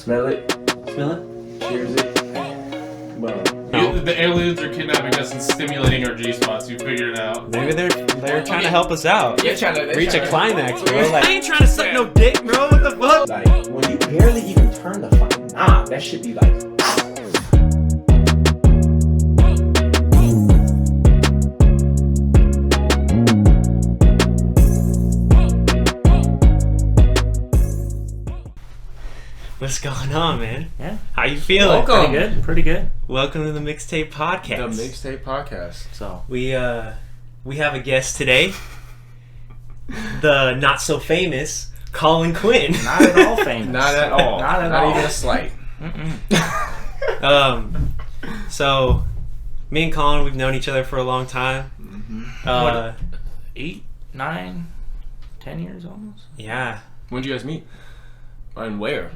Smell it. Smell it? Cheers it. Well, no. The aliens are kidnapping us and stimulating our G-spots. You figured it out. Maybe they're trying to help us out. they're trying to Reach a climax, bro. Like, I ain't trying to suck no dick, bro. What the fuck? Like, when you barely even turn the fucking knob, that should be like... What's going on, man? Yeah. How you feeling? Welcome. Pretty good. Welcome to the Mixtape podcast. The Mixtape podcast. So We have a guest today. The not so famous Colin Quinn. not at all famous. Not at all. Not at all. Even a slight. So me and Colin, we've known each other for a long time. What? 8, 9, 10 years almost. Yeah. When did you guys meet? And where?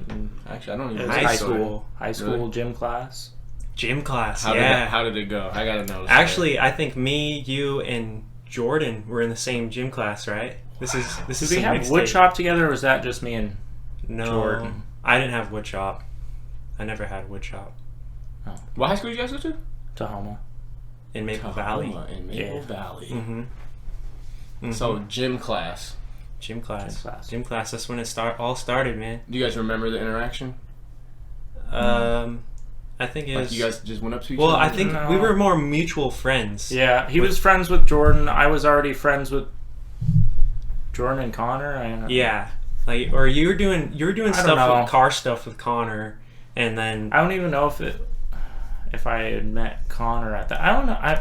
Actually, I don't It even was know. high school. High school Really? Gym class. Gym class. How yeah. did it go? I gotta know. Actually, I think me, you, and Jordan were in the same gym class, right? This is Did some we have mixtape. wood shop together, or was that just me and No, Jordan? I didn't have wood shop. I never had wood shop What high school did you guys go to? Tahoma? in Maple Valley. Tahoma in Maple Yeah. Valley. Mm-hmm. So, gym class. Gym class. Gym class. Gym class. That's when it all started, man. Do you guys remember the interaction? I think it Like, was. you guys just went up to each Well, other? I think No. we were more mutual friends. Yeah, he was friends with Jordan. I was already friends with Jordan and Connor. I don't know. Yeah. Like, or you were doing I don't stuff know. with car stuff with Connor, and then I don't even know if I had met Connor at that. I don't know.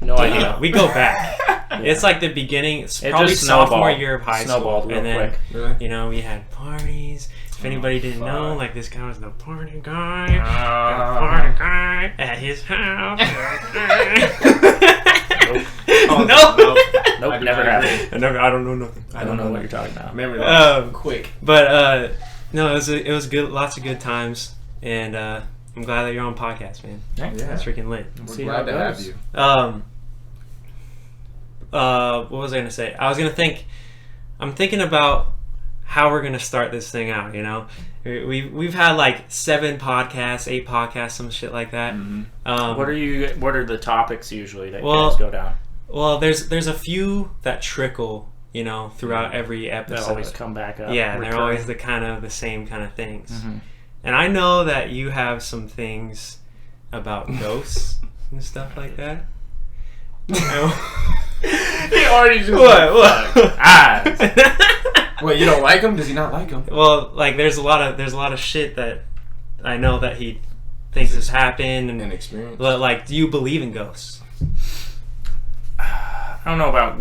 No idea. we go back. Yeah. It's like the beginning. It's It probably just sophomore snowballed. year of high Snowballed school, real and then quick. Really? you know we had parties. If anybody didn't know, like this guy was the party guy, at his house. Nope, never happened. I don't know nothing. I don't know what you're talking about. Memory loss. Um, Quick. But no, it was good. Lots of good times, and I'm glad that you're on podcast, man. Yeah. That's freaking lit. We're See glad how it to have goes. you. What was I gonna say? I'm thinking about how we're gonna start this thing out. You know, we've had like 7 podcasts, 8 podcasts, some shit like that. Mm-hmm. What are the topics usually that you Well, guys go down? Well, there's a few that trickle, you know, throughout every episode. That always come back up. Yeah, and they're recurring. always the same kind of things. Mhm. And I know that you have some things about ghosts and stuff like that. He already just... What? Wait, you don't like him? Does he not like him? Well, like there's a lot of shit that I know that he thinks has happened, An and experience? like, do you believe in ghosts? I don't know about.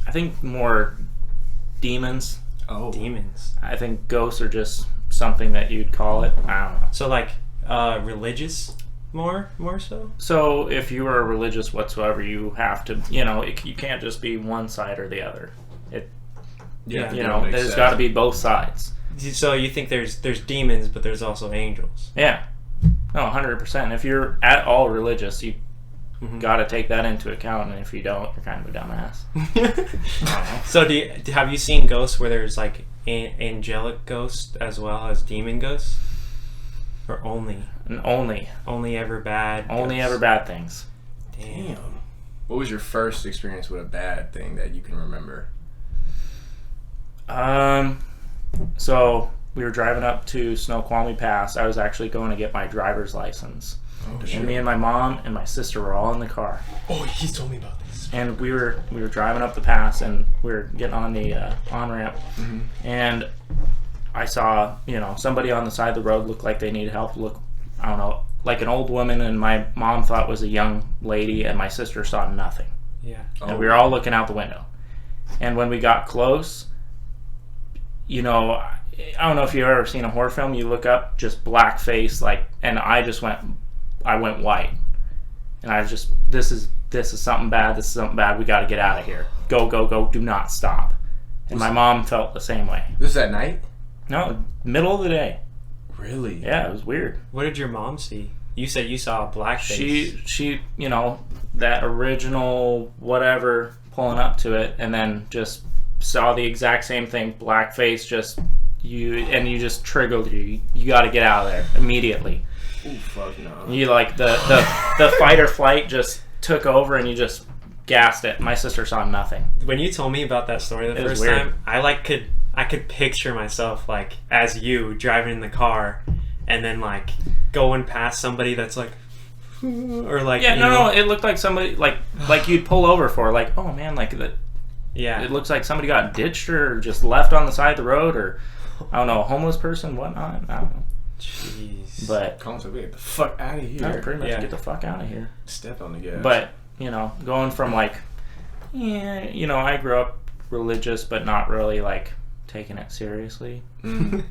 I think more demons. Oh. Demons. I think ghosts are just something that you'd call it. I don't know. So like religious, more so. So if you are religious whatsoever, you have to. You can't just be one side or the other. Yeah. There's got to be both sides. So you think there's demons, but there's also angels. Yeah. No, 100%. If you're at all religious, you got to take that into account, and if you don't, you're kind of a dumbass. So have you seen ghosts where there's like angelic ghosts as well as demon ghosts, or only And only ever bad? ever ghosts? bad things. Damn. What was your first experience with a bad thing that you can remember? So we were driving up to Snoqualmie Pass. I was actually going to get my driver's license. Oh, And me and my mom and my sister were all in the car. Oh, he's told me about this. And we were driving up the pass, and we were getting on the on-ramp. Mm-hmm. And I saw, somebody on the side of the road looked like they needed help. I don't know, like an old woman, and my mom thought was a young lady, and my sister saw nothing. Yeah. And we were all looking out the window. And when we got close, I don't know if you've ever seen a horror film. You look up, just black face, and I went white. And I was just, this is something bad. This is something bad. We got to get out of here. Go, go, go. Do not stop. And my mom felt the same way. This is at night? No, middle of the day. Really? Yeah, it was weird. What did your mom see? You said you saw a black face. She, that original whatever pulling up to it, and then just saw the exact same thing, black face, just you just triggered you got to get out of there immediately. Ooh, fuck no. You like the fight or flight just took over and you just gassed it. My sister saw nothing. When you told me about that story the It was first weird. time, I could picture myself like as you driving in the car and then like going past somebody that's like or like no, it looked like somebody like you'd pull over for like, oh man, like that. Yeah, It looks like somebody got ditched or just left on the side of the road, or I don't know, a homeless person, whatnot. I don't know. Jeez. But Colin's like, get the fuck out of here. no, pretty much Yeah. get the fuck out of here. Step on the gas. But going from like, I grew up religious, but not really like taking it seriously. Mm.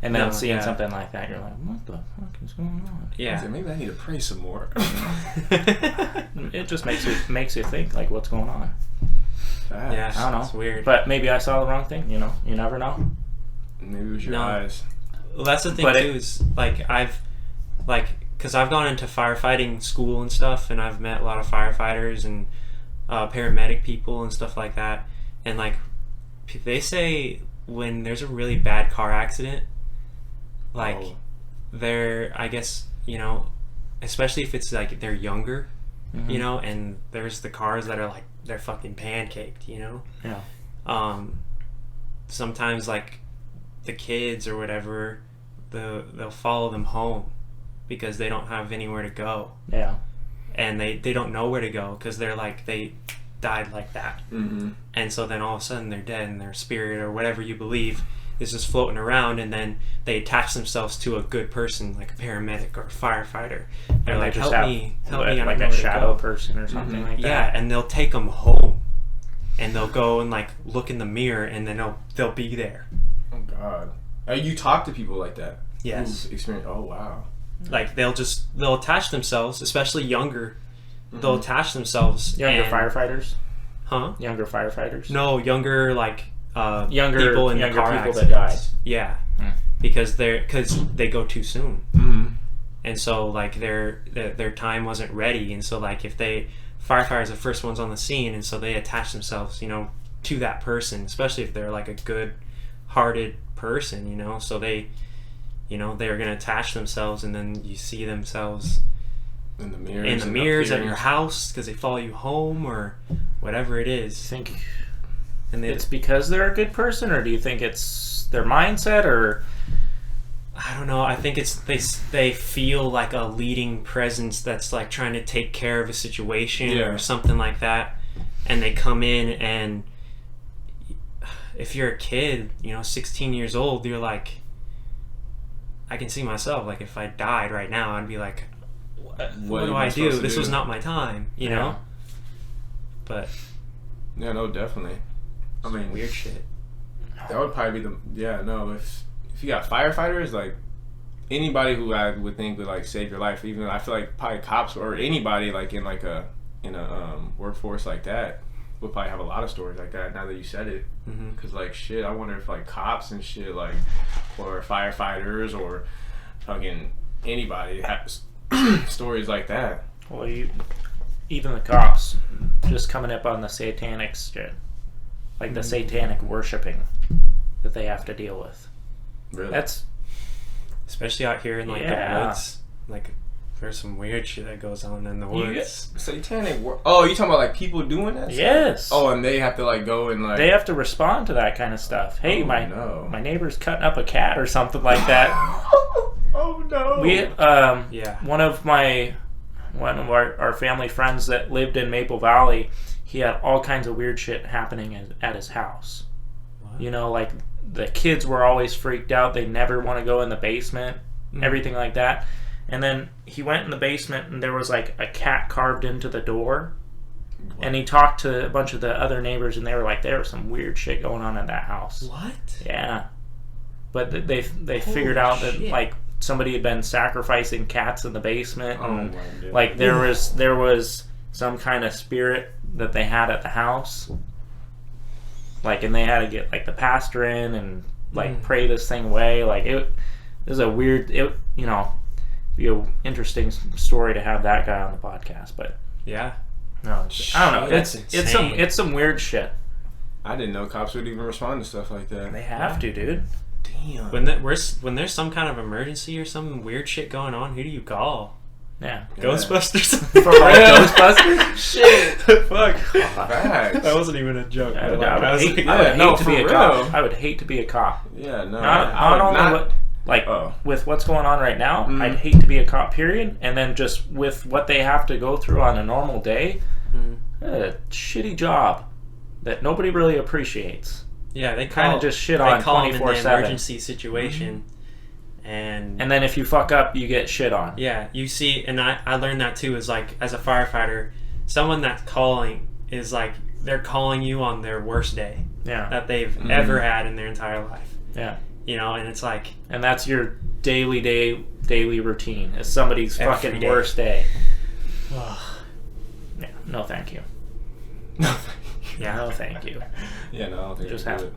And then No, seeing yeah. something like that, you're like, what the fuck is going on? I Yeah. said, maybe I need to pray some more. It just makes you think like, what's going on? Yeah, I don't know. It's weird. But maybe I saw the wrong thing. You never know. Maybe it was your No. eyes. Well, that's the thing But too. Is like because I've gone into firefighting school and stuff, and I've met a lot of firefighters and paramedic people and stuff like that. And like they say, when there's a really bad car accident, like I guess especially if it's like they're younger, Mhm. and there's the cars that are like they're fucking pancaked, Yeah. Sometimes like the kids or whatever, they'll follow them home because they don't have anywhere to go, Yeah. and they don't know where to go because they're like they died like that, Mm-hmm. and so then all of a sudden they're dead and their spirit or whatever you believe is just floating around, and then they attach themselves to a good person like a paramedic or a firefighter. They're And like, they just help have me, I don't like know a where to shadow go." person or something like Yeah, that. and they'll take them home, and they'll go and like look in the mirror, and then they'll be there. Oh God. You talk to people like that? Yes. Who've experienced. Oh wow. Like they'll attach themselves, especially younger. They'll attach themselves. Younger and, firefighters. Huh? Younger firefighters. No, younger like Younger people in younger the car people accidents. that died. Yeah, Hmm. because they go too soon, Mm-hmm. and so like their time wasn't ready, and so like if firefighters are the first ones on the scene, and so they attach themselves, to that person, especially if they're like a good-hearted person, so they, they're gonna attach themselves, and then you see themselves In the mirrors. in the and mirrors at appearing. your house because they follow you home or whatever it Do you is, think and it's because they're a good person, or do you think it's their mindset, or I don't know. I think it's they feel like a leading presence that's like trying to take care of a situation Yeah. or something like that, and they come in, and if you're a kid, 16 years old, you're like, I can see myself like if I died right now, I'd be like, what do am I do? supposed to This do? was not my time, Yeah. But Yeah, no, definitely. I mean, weird shit. that would probably be if you got firefighters, like anybody who I would think would like save your life. Even I feel like probably cops or anybody like in a workforce like that would probably have a lot of stories like that. Now that you said it, Mm-hmm. because like shit, I wonder if like cops and shit like or firefighters or fucking anybody has stories like that. well, even the cops just coming up on the satanic shit, like the satanic worshiping that they have to deal with. Really? That's Especially out here in like Yeah. the woods, like there's some weird shit that goes on in the You woods. satanic. Oh, you talking about like people doing that? stuff? yes. Oh, and they have to like go and like. They have to respond to that kind of stuff. Hey, Oh, my no. my neighbor's cutting up a cat or something like that. Oh no. We Yeah. one of our family friends that lived in Maple Valley, he had all kinds of weird shit happening at his house. What? Like the kids were always freaked out. They never want to go in the basement, everything like that. And then he went in the basement and there was like a cat carved into the door. And he talked to a bunch of the other neighbors and they were like, there was some weird shit going on in that house. What? Yeah. But they figured out that shit. like somebody had been sacrificing cats in the basement, Oh and my God. like there was some kind of spirit that they had at the house. Like, and they had to get like the pastor in and like pray this thing away. Like it was a weird, be an interesting story to have that guy on the podcast. But Yeah. no, I don't know. That's insane. It's some weird shit. I didn't know cops would even respond to stuff like that. They have to, dude. Damn. When there's some kind of emergency or some weird shit going on, who do you call? Yeah. Ghostbusters? For real? Ghostbusters? Shit. Fuck. Facts. That wasn't even a joke. I but, would, like, I was hate, like, I would hate to for be a real. cop. I would hate to be a cop. Yeah, no. Not only with what's going on right now, I'd hate to be a cop, period. And then just with what they have to go through on a normal day, a shitty job that nobody really appreciates. yeah, they Kind of just shit on they call them in the 24/7. emergency situation. And then if you fuck up, you get shit on. yeah, you see, and I learned that too, is like, as a firefighter, someone that's calling is like, they're calling you on their worst day Yeah. that they've ever had in their entire life. Yeah. You know, and it's like... And that's your daily routine. Is somebody's Every fucking day. worst day. Yeah. No, thank you. Yeah. No, thank you. Yeah, no, I don't think Just I have do it.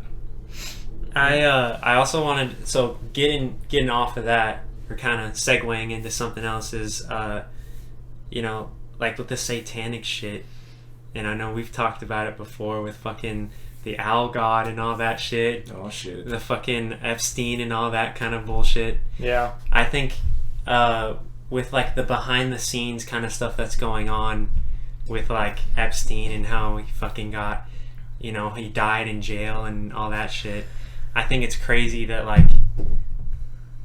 I also wanted, so getting off of that, or kind of segueing into something else, is you know, like with the satanic shit, and I know we've talked about it before with fucking the owl god and all that shit, Oh, shit. the fucking Epstein and all that kind of bullshit. Yeah. I think with like the behind the scenes kind of stuff that's going on with like Epstein and how he fucking got, you know, he died in jail and all that shit. I think it's crazy that like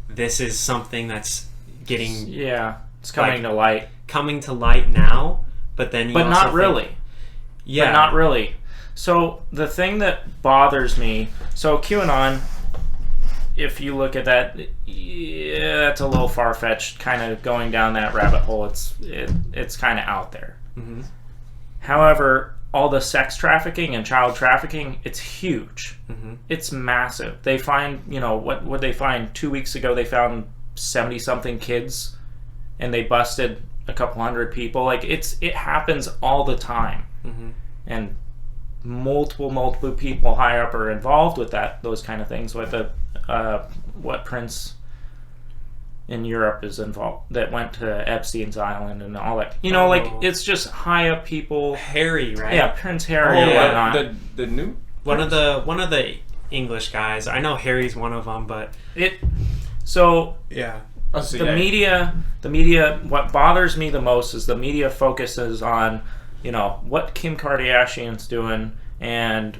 this is something that's getting it's coming to light. Coming to light now, but then you But also not really. Yeah. But not really. So the thing that bothers me, so QAnon, if you look at that, yeah, that's a little far-fetched, kind of going down that rabbit hole. It's kind of out there. Mm-hmm. However, all the sex trafficking and child trafficking, it's huge. Mm-hmm. It's massive. They find, you know, what would they find 2 weeks ago? They found 70-something kids, and they busted a couple hundred people. Like, it happens all the time. Mm-hmm. And multiple people higher up are involved with those kind of things. With the what prince in Europe is involved that went to Epstein's Island and all that. You know, like, it's just high up people. Harry, right? Yeah, Prince Harry or yeah, whatnot. the new One of the English guys. I know Harry's one of them, but So yeah. the media, what bothers me the most is the media focuses on, you know, what Kim Kardashian's doing, and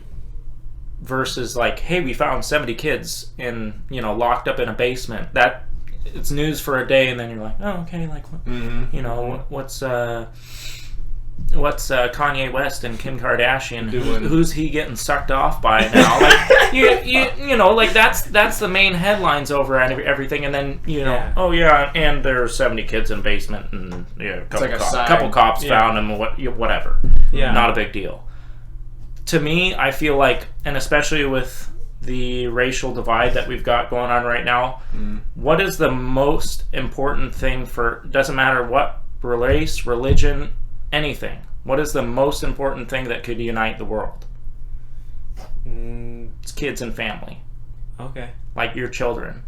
versus like, hey, we found 70 kids locked up in a basement. That it's news for a day, and then you're like, oh, okay, like, you know, what's Kanye West and Kim Kardashian doing? Who's he getting sucked off by now? Like, you know, like that's the main headlines over everything, and then oh yeah, and there's 70 kids in basement, and a couple cops found them, whatever. Yeah, not a big deal. To me, I feel like, and especially with the racial divide that we've got going on right now, what is the most important thing doesn't matter what race, religion, anything. What is the most important thing that could unite the world? It's kids and family. Okay. Like your children.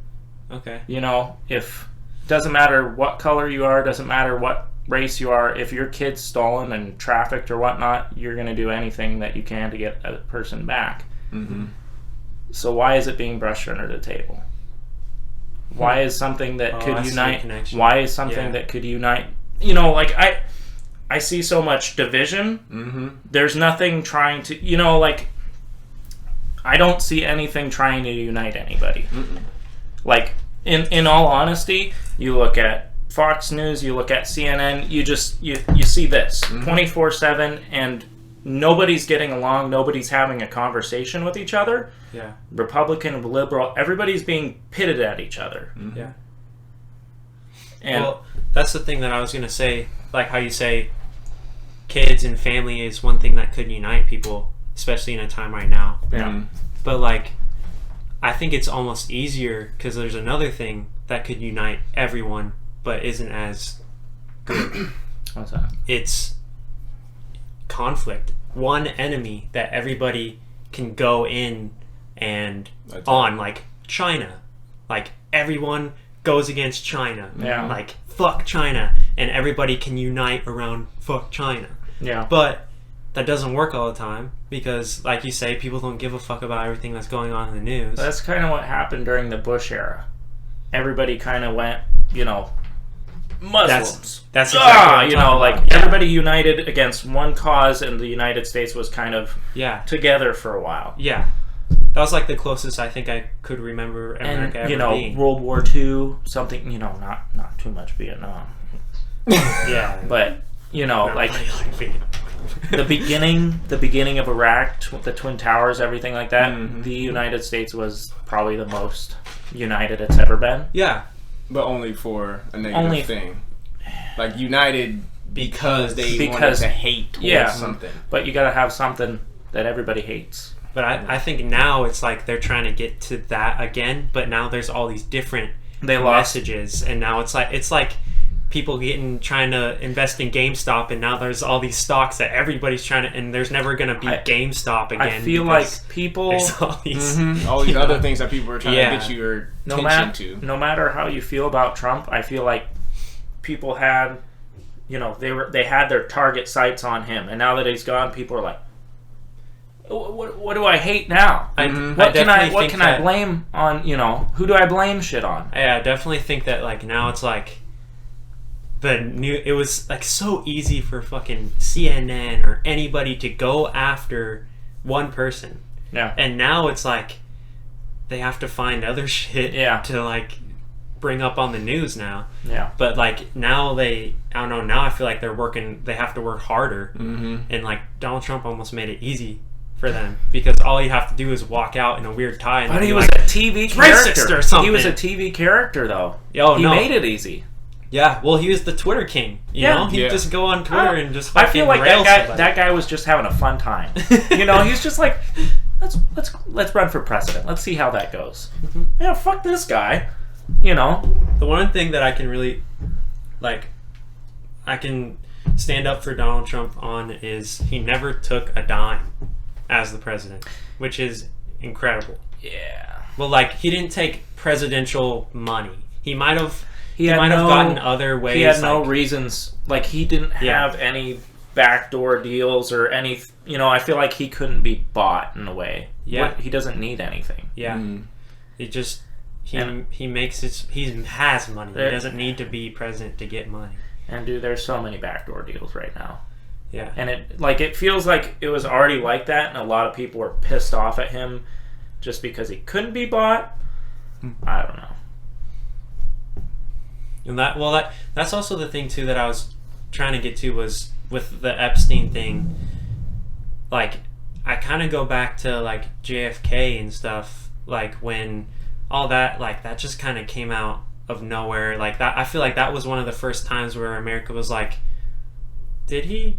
Okay. You know, if doesn't matter what color you are, doesn't matter what race you are, if your kid's stolen and trafficked or whatnot, you're going to do anything that you can to get a person back. Mm-hmm. So why is it being brushed under the table? Why is something that could unite? Why is something that could unite? You know, like I see so much division. Mm-hmm. There's nothing trying to, you know, like, I don't see anything trying to unite anybody. Mm-mm. Like, in all honesty, you look at Fox News, you look at CNN, you see this 24/7, and nobody's getting along, nobody's having a conversation with each other. Yeah. Republican, liberal, everybody's being pitted at each other. Mm-hmm. Yeah. And well, that's the thing that I was going to say, like how you say kids and family is one thing that could unite people, especially in a time right now. yeah. But like, I think it's almost easier because there's another thing that could unite everyone but isn't as good. What's that? It's conflict. One enemy that everybody can go in and on, like China. Like, everyone goes against China. Yeah. Like, fuck China. And everybody can unite around fuck China. Yeah. But that doesn't work all the time because, like you say, people don't give a fuck about everything that's going on in the news. That's kind of what happened during the Bush era. Everybody kind of went, Muslims. That's exactly what I'm talking about. everybody united against one cause, and the United States was kind of together for a while. Yeah. That was like the closest I think I could remember America ever being. World War II, something, not too much Vietnam. Yeah. But, the beginning of Iraq, the Twin Towers, everything like that, the United States was probably the most united it's ever been. Yeah. But only for a negative thing. Like, united because they wanted to hate towards something. But you gotta have something that everybody hates. But I think now it's like they're trying to get to that again, but now there's all these different messages, and now it's like people trying to invest in GameStop, and now there's all these stocks that everybody's trying to, and there's never going to be GameStop again. I feel like people... all these, all these other things that people are trying to get your attention to. No matter how you feel about Trump, I feel like people had, they had their target sights on him, and now that he's gone, people are like, what do I hate now? What can I blame on, who do I blame shit on? Yeah, I definitely think that, like, now it's like it was like so easy for fucking CNN or anybody to go after one person. Yeah. And now it's like they have to find other shit to like bring up on the news now. Yeah. But like now I feel like they have to work harder. And like Donald Trump almost made it easy for them because all you have to do is walk out in a weird tie and he was a TV character racist or something. He was a TV character though. He made it easy. Yeah, well, he was the Twitter king. You know, he'd just go on Twitter and just. I feel like that guy was just having a fun time. He's just like, let's run for president. Let's see how that goes. Yeah, fuck this guy. The one thing that I can really, I can stand up for Donald Trump on is he never took a dime as the president, which is incredible. Yeah. Well, he didn't take presidential money. He might have. He might have gotten other ways. He had no reasons. He didn't have any backdoor deals or any. I feel like he couldn't be bought in a way. Yeah. He doesn't need anything. Yeah. He just he has money. He doesn't need to be president to get money. And dude, there's so many backdoor deals right now. Yeah. And it feels like it was already like that, and a lot of people were pissed off at him just because he couldn't be bought. I don't know. And that's also the thing too that I was trying to get to was with the Epstein thing. I kind of go back to JFK and stuff, when all that that just kind of came out of nowhere. That I feel like that was one of the first times where America was like, did he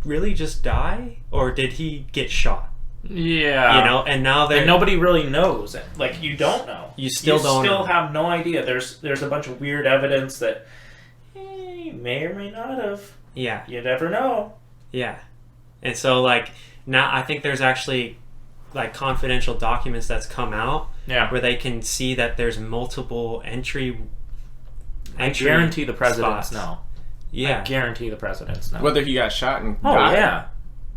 really just die or did he get shot? Yeah. And now nobody really knows. You don't know. You still have no idea. There's a bunch of weird evidence that he may or may not have. Yeah. You never know. Yeah. And so now I think there's actually confidential documents that's come out where they can see that there's multiple entry I guarantee the presidents spots. know. Yeah. I guarantee the presidents know. Whether he got shot and died. Yeah.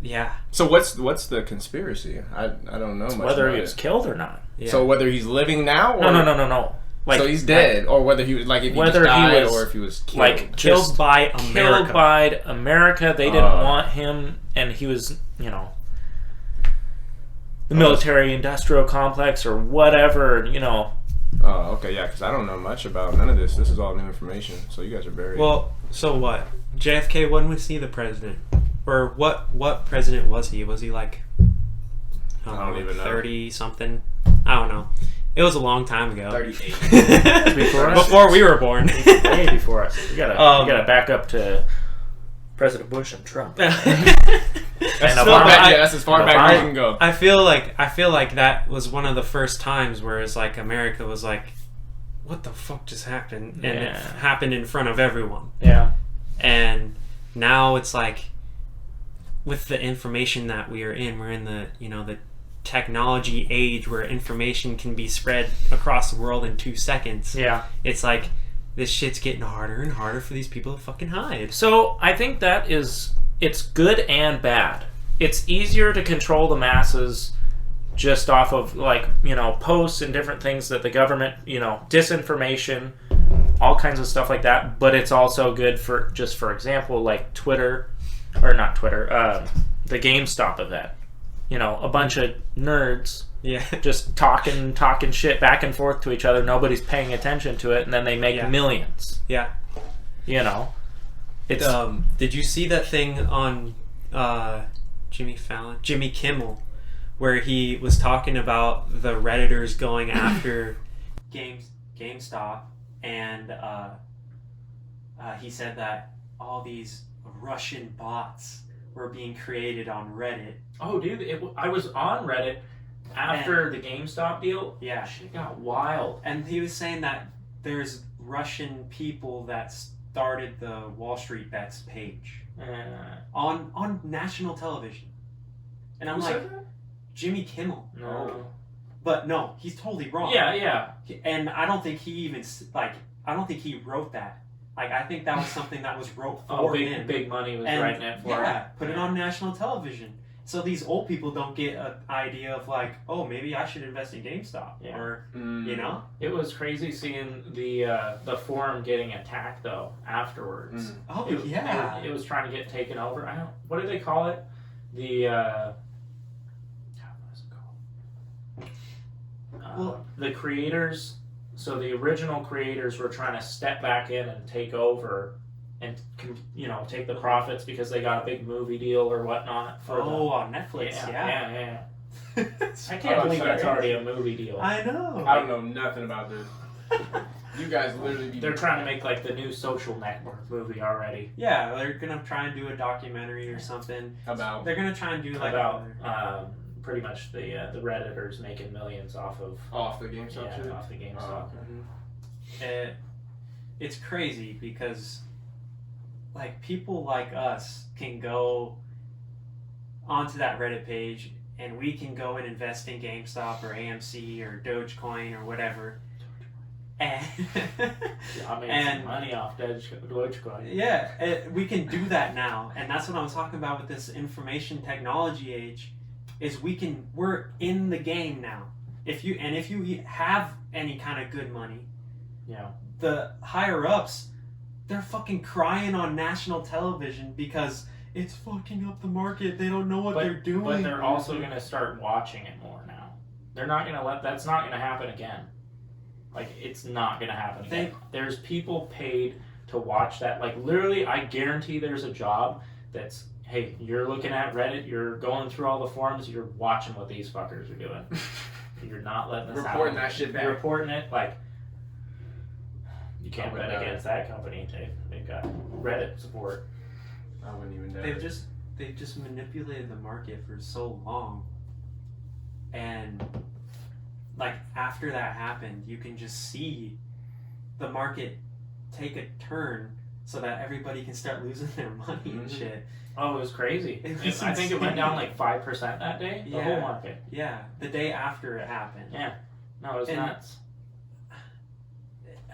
Yeah. So what's the conspircy? I don't know much. Whether he was killed or not. Yeah. So whether he's living now or No. So he's dead, or whether he was if he just died or if he was killed. Killed by America. Killed by America. They didn't want him, and he was, the military-industrial complex or whatever, Oh, okay, yeah, because I don't know much about none of this. This is all new information, so you guys are very... Well, so what? JFK, when was he the president? Or what president was he? Was he I don't even know. 30-something? I don't know. It was a long time ago. 38. Before we were born. Way before us. You gotta back up to President Bush and Trump. That's as far back as you can go. I feel like that was one of the first times where it's America was what the fuck just happened? And it happened in front of everyone. Yeah. And now it's with the information that we're in the the technology age where information can be spread across the world in 2 seconds. Yeah. It's this shit's getting harder and harder for these people to fucking hide. So I think it's good and bad. it's easier to control the masses just off of like, you know, posts and different things that the government, you know, disinformation, all kinds of stuff like that. But it's also good for, just for example, like Twitter, or not Twitter, the GameStop event. You know, a bunch of nerds just talking shit back and forth to each other. Nobody's paying attention to it, and then they make millions. Yeah. You know, it's. Did you see that thing on Jimmy Kimmel, where he was talking about the Redditors going after GameStop, and he said that all these Russian bots were being created on Reddit. Oh, dude, I was on Reddit after the GameStop deal. Yeah. Shit got wild. And he was saying that there's Russian people that started the Wall Street Bets page on national television. And I'm like, Jimmy Kimmel. No. But no, he's totally wrong. Yeah. And I don't think he even, I don't think he wrote that. Like, I think that was something that was wrote for him. Big money was writing it for him. Put it on national television. So these old people don't get an idea of like, oh, maybe I should invest in GameStop. Yeah. Or, you know? It was crazy seeing the forum getting attacked, though, afterwards. Oh, It was trying to get taken over. What do they call it? What is it called? The creators... So the original creators were trying to step back in and take over and, you know, take the profits because they got a big movie deal or whatnot. On Netflix, yeah. I can't believe that's already a movie deal. I know. I don't know nothing about this. You guys literally They're trying to make like the new Social Network movie already. Yeah, they're going to try and do a documentary or something. About? They're going to try and do like... About... pretty much the Redditors making millions off the GameStop shit? Off the GameStop. It's crazy because like people like us can go onto that Reddit page and we can go and invest in GameStop or AMC or Dogecoin or whatever. And I made some money off Dogecoin. Yeah, we can do that now, and that's what I'm talking about with this information technology age. Is we're in the game now. If you have any kind of good money, the higher ups, they're fucking crying on national television because it's fucking up the market. They don't know what they're doing. But they're also gonna start watching it more now. They're not gonna that's not gonna happen again. Like, it's not gonna happen again. There's people paid to watch that. Like, literally, I guarantee there's a job that's, hey, you're looking at Reddit, you're going through all the forums, you're watching what these fuckers are doing. You're not letting this happen. Reporting that shit back. You're reporting it, like, you can't bet against that company. They've got Reddit support. I wouldn't even know. They've just manipulated the market for so long. And, like, after that happened, you can just see the market take a turn so that everybody can start losing their money and shit. Oh, it was crazy. I think it went down like 5% that day. The whole market. Yeah, the day after it happened. Yeah. No, it was nuts.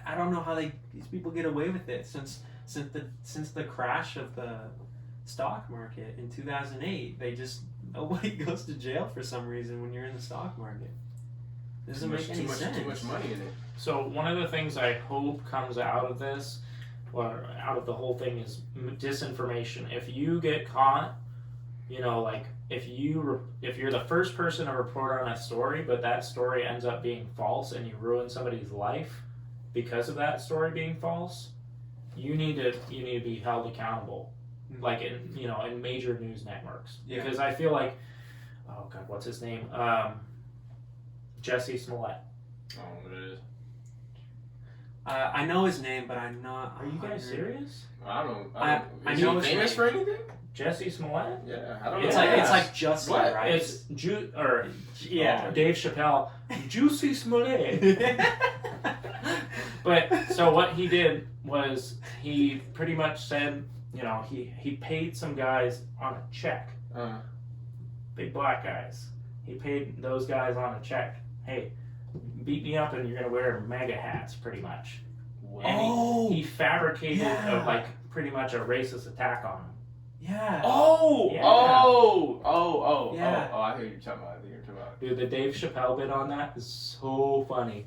I don't know how these people get away with it since the crash of the stock market in 2008. Nobody goes to jail for some reason when you're in the stock market. It doesn't make any sense. Too much money in it. So one of the things I hope comes out of this, or out of the whole thing, is disinformation. If you get caught, like if you're the first person to report on a story, but that story ends up being false and you ruin somebody's life because of that story being false, you need to be held accountable, like in major news networks. Yeah. Because I feel like, oh god, what's his name? Jesse Smollett. I don't know what it is. I know his name, but I'm not. Are you guys serious? I don't. I Is know he his famous name. for anything? Jesse Smollett? Yeah, I don't It's know. it's like Justin, What? right? It's Dave Chappelle, Juicy Smollett. But so what he did was he pretty much said, he paid some guys on a check, big black guys. He paid those guys on a check. Hey, beat me up and you're gonna wear MAGA hats, pretty much. And he fabricated pretty much a racist attack on him. Yeah. Oh, Yeah. Oh, I think you're talking about. Dude, the Dave Chappelle bit on that is so funny.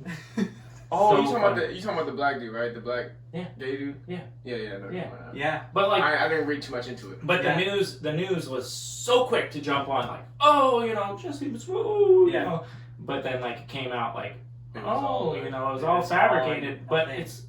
Oh, So you talking funny. about the black dude, right? The black Yeah. gay dude? Yeah. Yeah, no, Yeah. come on. Yeah. But like, I didn't read too much into it. but Yeah. the news was so quick to jump on, like, oh, Jesse was, you Yeah. know. But then like it came out like, It was oh, all- it was it all was fabricated. all But nothing. it's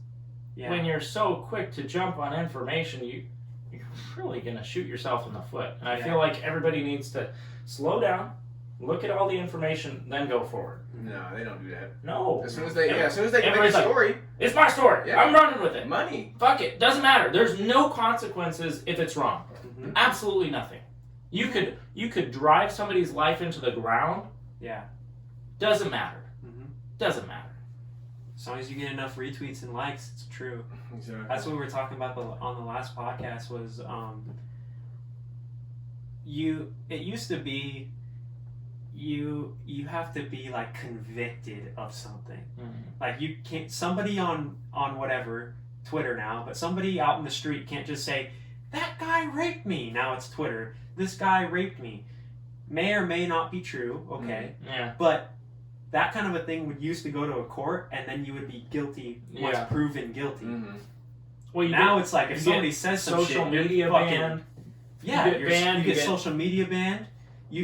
Yeah. when you're so quick to jump on information, you're really gonna shoot yourself in the foot. And I Yeah. feel like everybody needs to slow down, look at all the information, then go forward. No, they don't do that. No. As soon as they get a Everybody's like, story, it's my story. Yeah. I'm running with it. money. Fuck it. Doesn't matter. There's no consequences if it's wrong. Mhm. Absolutely nothing. You could drive somebody's life into the ground. Yeah. Doesn't matter. Mhm. Doesn't matter. As long as you get enough retweets and likes, it's true. Exactly. That's what we were talking about on the last podcast. Was it used to be you have to be like convicted of something. Like you can't, somebody on whatever Twitter now, but somebody out in the street can't just say that guy raped me. Now it's Twitter. This guy raped me. May or may not be true. Okay, Yeah. but that kind of a thing would used to go to a court, and then you would be guilty once Yeah. proven guilty. Mm-hmm. Well, Now it's like if you somebody get says some social shit, you're media fucking, banned. yeah, You get banned, you you get get- social media banned.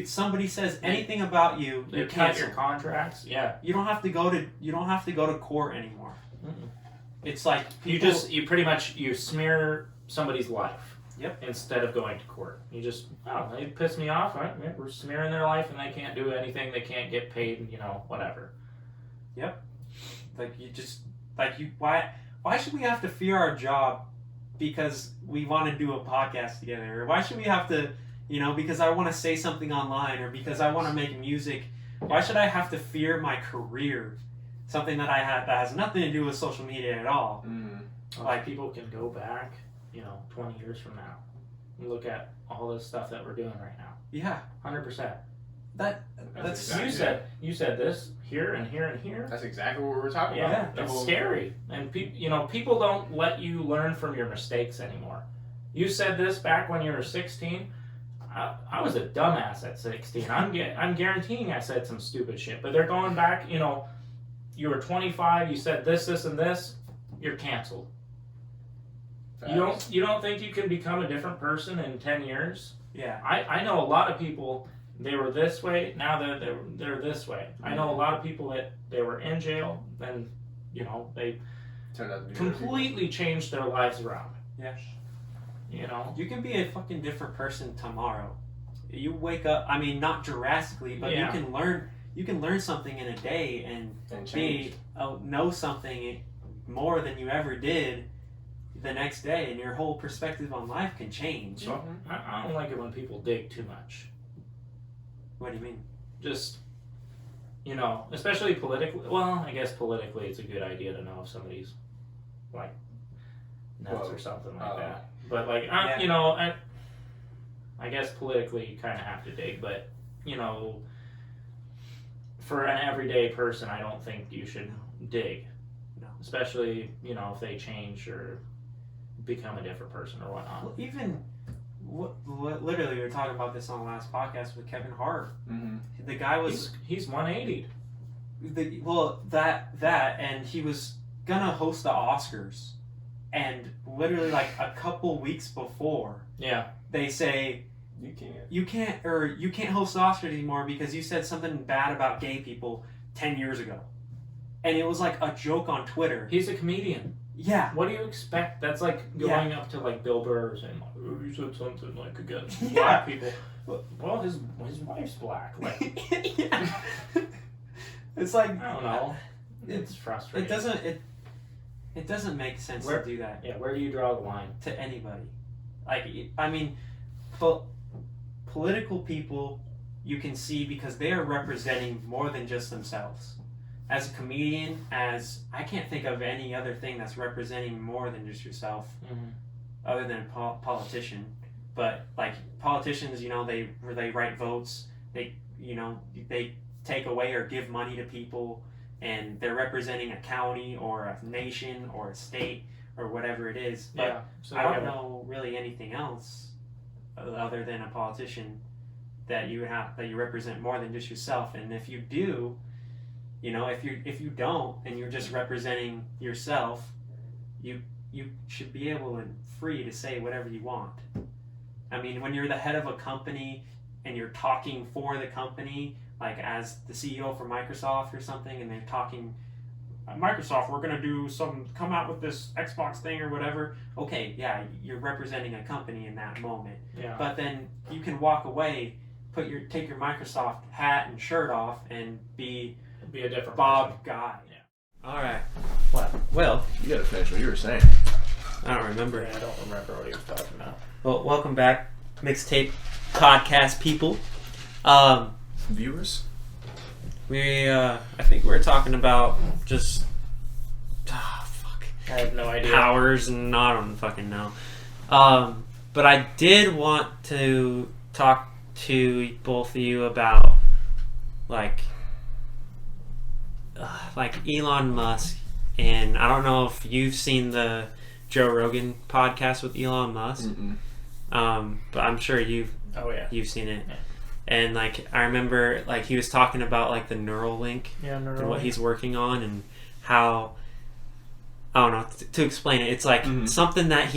Somebody says anything about you, They you're cut your canceled. contracts. Yeah. You don't have to go to court anymore. Mm-mm. It's like people, You pretty much smear somebody's life. Yep. Instead of going to court, you just they piss me off. Right? Yeah, we're smearing their life, and they can't do anything. They can't get paid. Whatever. like you just like you why should we have to fear our job because we want to do a podcast together, or why should we have to because I want to say something online, or because I want to make music? Why should I have to fear my career, something that that has nothing to do with social media at all? Like people can go back, 20 years from now, and look at all this stuff that we're doing right now. Yeah, 100%. that's exactly You said this here and here and here. That's exactly what we're talking Yeah, about. The it's whole- scary, and people don't let you learn from your mistakes anymore. You said this back when you were 16. I was a dumbass at 16. I'm guaranteeing I said some stupid shit, but they're going back. You were 25. You said this, and this. You're canceled. Facts. You don't think you can become a different person in 10 years? yeah. I know a lot of people. They were this way. Now they're this way. I know a lot of people that they were in jail. Then they Turned out to be completely changed their lives around. Yeah. You You can be a fucking different person tomorrow. You wake up, I mean, not drastically, but Yeah. you can learn something in a day and and change. know something more than you ever did the next day, and your whole perspective on life can change. So I don't like it when people dig too much. What do you mean? Just especially politically. Well, I guess politically, it's a good idea to know if somebody's like nuts or something like that. But like Yeah. I guess politically you kind of have to dig, but for an everyday person, I don't think you should dig. No. Especially if they change or become a different person or whatnot. Well, even literally, we were talking about this on the last podcast with Kevin Hart. Mm-hmm. The guy was He's 180. and he was gonna host the Oscars, and literally like a couple weeks before, Yeah. they say You can't. you can't host the Oscars anymore because you said something bad about gay people 10 years ago, and it was like a joke on Twitter. He's a comedian. Yeah. What do you expect? That's like Yeah. going up to like Bill Burr saying, like, "Oh, you said something like against Yeah. black people." Well, his wife's black. Like, Yeah. It's like I don't know. It's frustrating. it doesn't make sense Where- to do that Yeah, where do you draw the line? to anybody. Like, I mean, political people you can see because they are representing more than just themselves. As a comedian, I can't think of any other thing that's representing more than just yourself, other than a politician. But like politicians, they write votes. They take away or give money to people, and they're representing a county or a nation or a state or whatever it is. But Yeah. So I don't know really anything else other than a politician, that you represent more than just yourself. And if you do, if you don't, and you're just representing yourself, you should be able and free to say whatever you want. I mean, when you're the head of a company and you're talking for the company, like as the CEO for Microsoft or something, and they're talking, Microsoft, we're gonna come out with this Xbox thing or whatever. Okay, yeah, you're representing a company in that moment. Yeah. But then you can walk away, take your Microsoft hat and shirt off, and be a different Bob person. guy. Yeah. All right. What? Well, You gotta finish what you were saying. I don't remember. Yeah, I don't remember what he was talking about. Well, welcome back, Mixtape podcast people. Viewers? I think we were talking about just I have no idea. powers, and I don't fucking know. But I did want to talk to both of you about like Elon Musk, and I don't know if you've seen the Joe Rogan podcast with Elon Musk. But I'm sure you've seen it. Yeah. And like I remember like he was talking about like the Neuralink and what he's working on, and how, I don't know, to explain it, it's like something that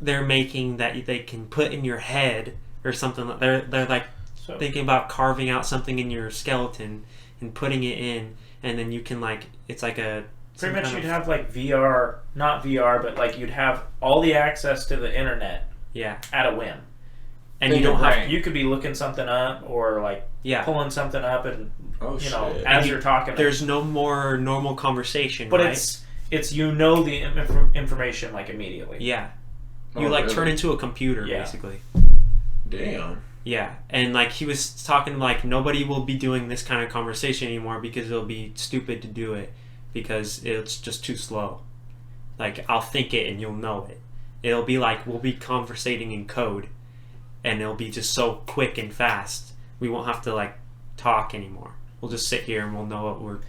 they're making that they can put in your head or something. They're like thinking about carving out something in your skeleton and putting it in, and then you can like, it's like a pretty much you'd have like VR, not VR, but like you'd have all the access to the internet at a whim. And you don't have, you could be looking something up or like pulling something up, and as you're talking, there's no more normal conversation, but right? it's the information like immediately. You turn into a computer basically. Damn. Yeah, and like he was talking like nobody will be doing this kind of conversation anymore because it'll be stupid to do it because it's just too slow. Like I'll think it and you'll know it. It'll be like we'll be conversating in code, and it'll be just so quick and fast. We won't have to like talk anymore. We'll just sit here and we'll know what we're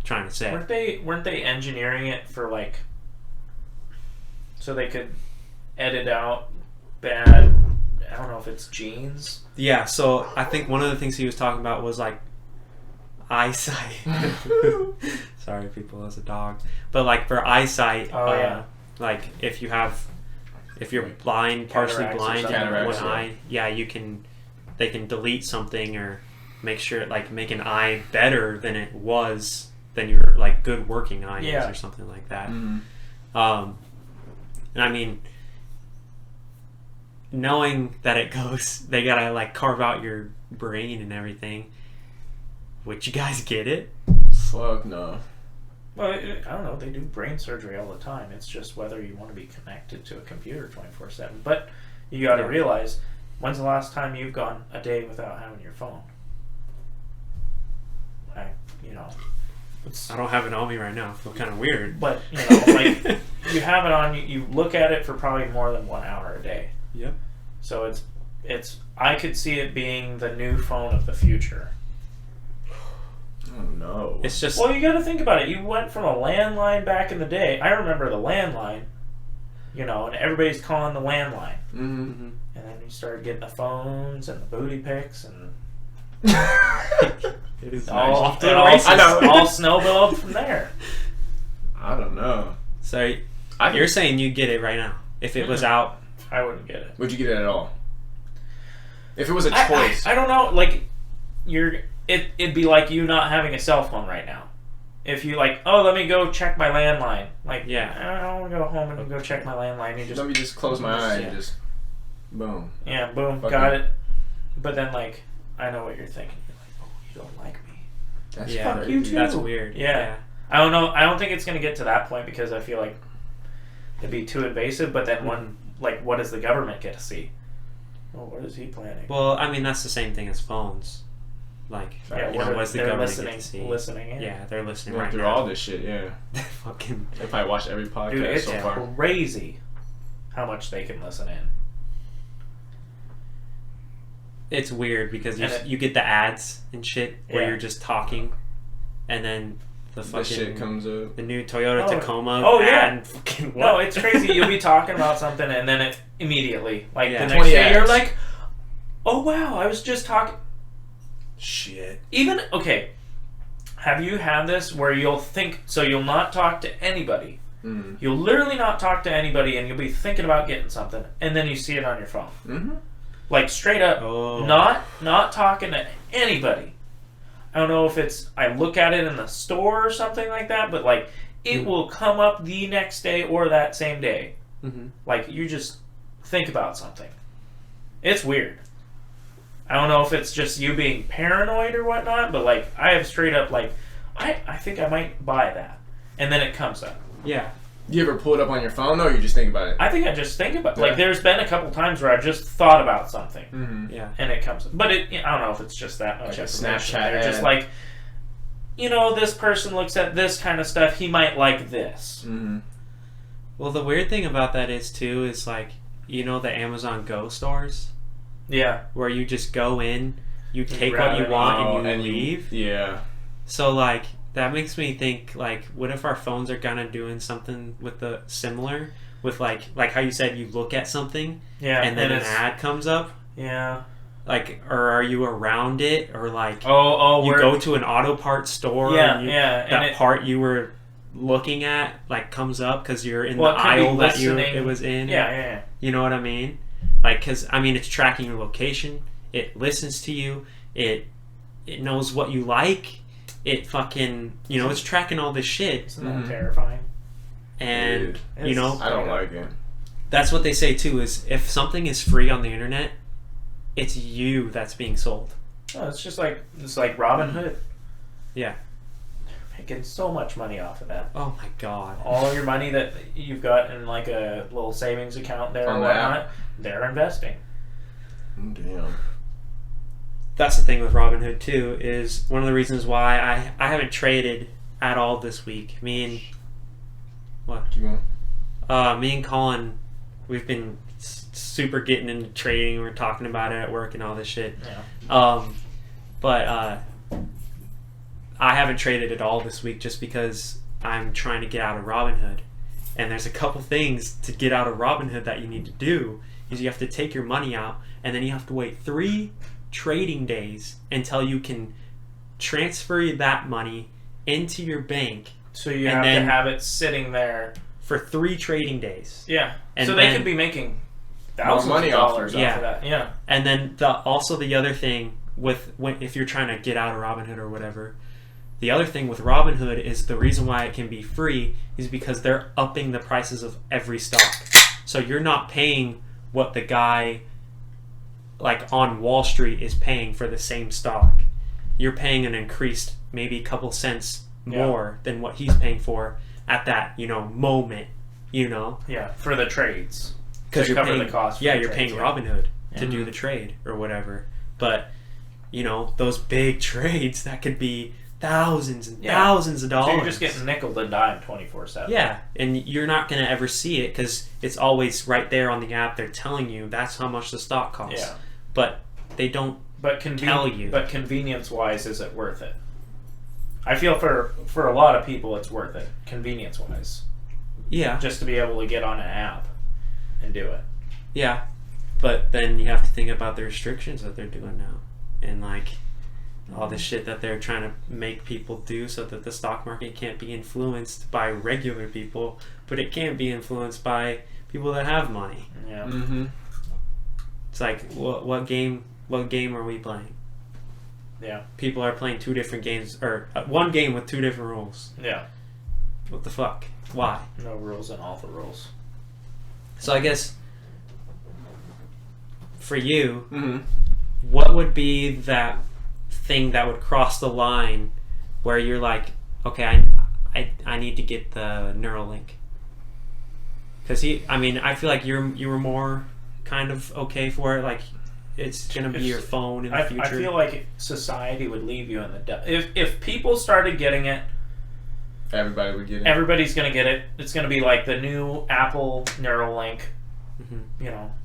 trying to say. Weren't they engineering it for like so they could edit out bad, I don't know if it's genes? Yeah, so I think one of the things he was talking about was like eyesight. Sorry people, as a dog. But like for eyesight, like if you're blind, partially blind in one eye, they can delete something or make an eye better than it was, than your like good working eye is or something like that. And I mean, knowing that they gotta like carve out your brain and everything. Would you guys get it? Fuck no. Well, I don't know. They do brain surgery all the time. It's just whether you want to be connected to a computer 24/7. But you got to realize, when's the last time you've gone a day without having your phone? I don't have it on me right now. I feel kind of weird. But like you have it on. You look at it for probably more than 1 hour a day. Yep. So it's. I could see it being the new phone of the future. Oh no. It's just... Well, you got to think about it. You went from a landline back in the day. I remember the landline, and everybody's calling the landline. Mm-hmm. And then you started getting the phones and the booty pics and It is all snowballed from there. I don't know. So you're saying you'd get it right now if it was out? I wouldn't get it. Would you get it at all? If it was a choice. I don't know. Like it'd be like you not having a cell phone right now. If you like, let me go check my landline. Like, I want to go home and go check my landline. Let me just close my eye and just boom. Yeah, boom, got it. But then like, I know what you're thinking. You're like, oh, you don't like me. That's fuck you too. That's weird. Yeah. I don't know. I don't think it's gonna get to that point because I feel like it'd be too invasive. But then what does the government get to see? Well, what is he planning? Well, I mean that's the same thing as phones. Like, what's the government get to see? Listening in. Yeah, they're listening right through now. all this shit. Yeah. Fucking. They probably watch every podcast. Dude, it's so far. crazy how much they can listen in. It's weird because you get the ads and shit where you're just talking, and then the fucking shit comes up. The new Toyota Tacoma. And fucking no, it's crazy. You'll be talking about something and then it immediately, like the next day, ads. you're like, oh wow, I was just talking. Shit. Even, okay, have you had this where you'll think, so you'll not talk to anybody. Mm-hmm. You'll literally not talk to anybody and you'll be thinking about getting something and then you see it on your phone. Mm-hmm. Like straight up, not talking to anybody. I don't know if it's, I look at it in the store or something like that, but like it will come up the next day or that same day. Mm-hmm. Like you just think about something. It's weird. I don't know if it's just you being paranoid or whatnot, but like I have straight up like, I think I might buy that. And then it comes up. Yeah. You ever pull it up on your phone though, or you just think about it? I think I just think about it. Like there's been a couple times where I've just thought about something. Mm-hmm. Yeah. And it comes up. But it, I don't know if it's just that much Like a information. Snapchat They're just ad. like, this person looks at this kind of stuff. He might like this. Mm-hmm. Well, the weird thing about that is like, the Amazon Go stores? Yeah. Where you just go in, you take grab what you it. want, and you leave. Yeah. So, like, that makes me think, like, what if our phones are kind of doing something with the similar? With, like how you said, you look at something, Yeah. and then an it's, ad comes up? Yeah. Like, or are you around it? Or, like, Oh, you go to an auto parts store, Yeah, and yeah. that part you were looking at, like, comes up because you're in the it could be aisle that listening. it was in. Yeah. You know what I mean? Like, because, it's tracking your location. It listens to you. It knows what you like. It fucking, it's tracking all this shit. Isn't that terrifying? And, Dude, I don't like it. that's what they say, too, is if something is free on the internet, it's you that's being sold. Oh, it's like Robin Hood. Yeah. Making so much money off of that. Oh, my God. All your money that you've got in like a little savings account there On or the whatnot, app. they're investing. Damn. That's the thing with Robinhood too, is one of the reasons why I haven't traded at all this week. What? Keep going. Me and Colin, we've been super getting into trading. We're talking about it at work and all this shit. Yeah. But I haven't traded at all this week just because I'm trying to get out of Robinhood. And there's a couple things to get out of Robinhood that you need to do. Is you have to take your money out, and then you have to wait 3 trading days until you can transfer that money into your bank. So you And have then- to have it sitting there. For 3 trading days. Yeah. And so they then- could be making thousands money of off dollars of off it. of that. Yeah. And then also the other thing if you're trying to get out of Robinhood or whatever, the other thing with Robinhood is the reason why it can be free is because they're upping the prices of every stock. So you're not paying what the guy like on Wall Street is paying for the same stock. You're paying an increased maybe a couple cents more than what he's paying for at that, moment, Yeah. For the trades. because To you're cover paying the cost for yeah, the you're trades, paying yeah. Robinhood to Yeah. do the trade or whatever. But those big trades that could be thousands and thousands of dollars. So you're just getting nickel and dime 24/7. Yeah, and you're not going to ever see it because it's always right there on the app. They're telling you that's how much the stock costs. Yeah. But they don't But tell you. But convenience-wise, is it worth it? I feel for a lot of people, it's worth it. Convenience-wise, Yeah, just to be able to get on an app and do it. yeah. But then you have to think about the restrictions that they're doing now, and like all the shit that they're trying to make people do, so that the stock market can't be influenced by regular people, but it can be influenced by people that have money. Yeah. Mm-hmm. It's like what game are we playing? Yeah. People are playing 2 different games, or one game with 2 different rules. Yeah. What the fuck? Why? No rules and all the rules. So I guess for you, Mm-hmm. what would be that thing that would cross the line where you're like, okay, I need to get the Neuralink? Because I feel like you were more kind of okay for it, like it's gonna be your phone in the future. I feel like society would leave you in the dust. If people started getting it, Everybody would get it. everybody's gonna get it. It's gonna be like the new Apple Neuralink. Mhm.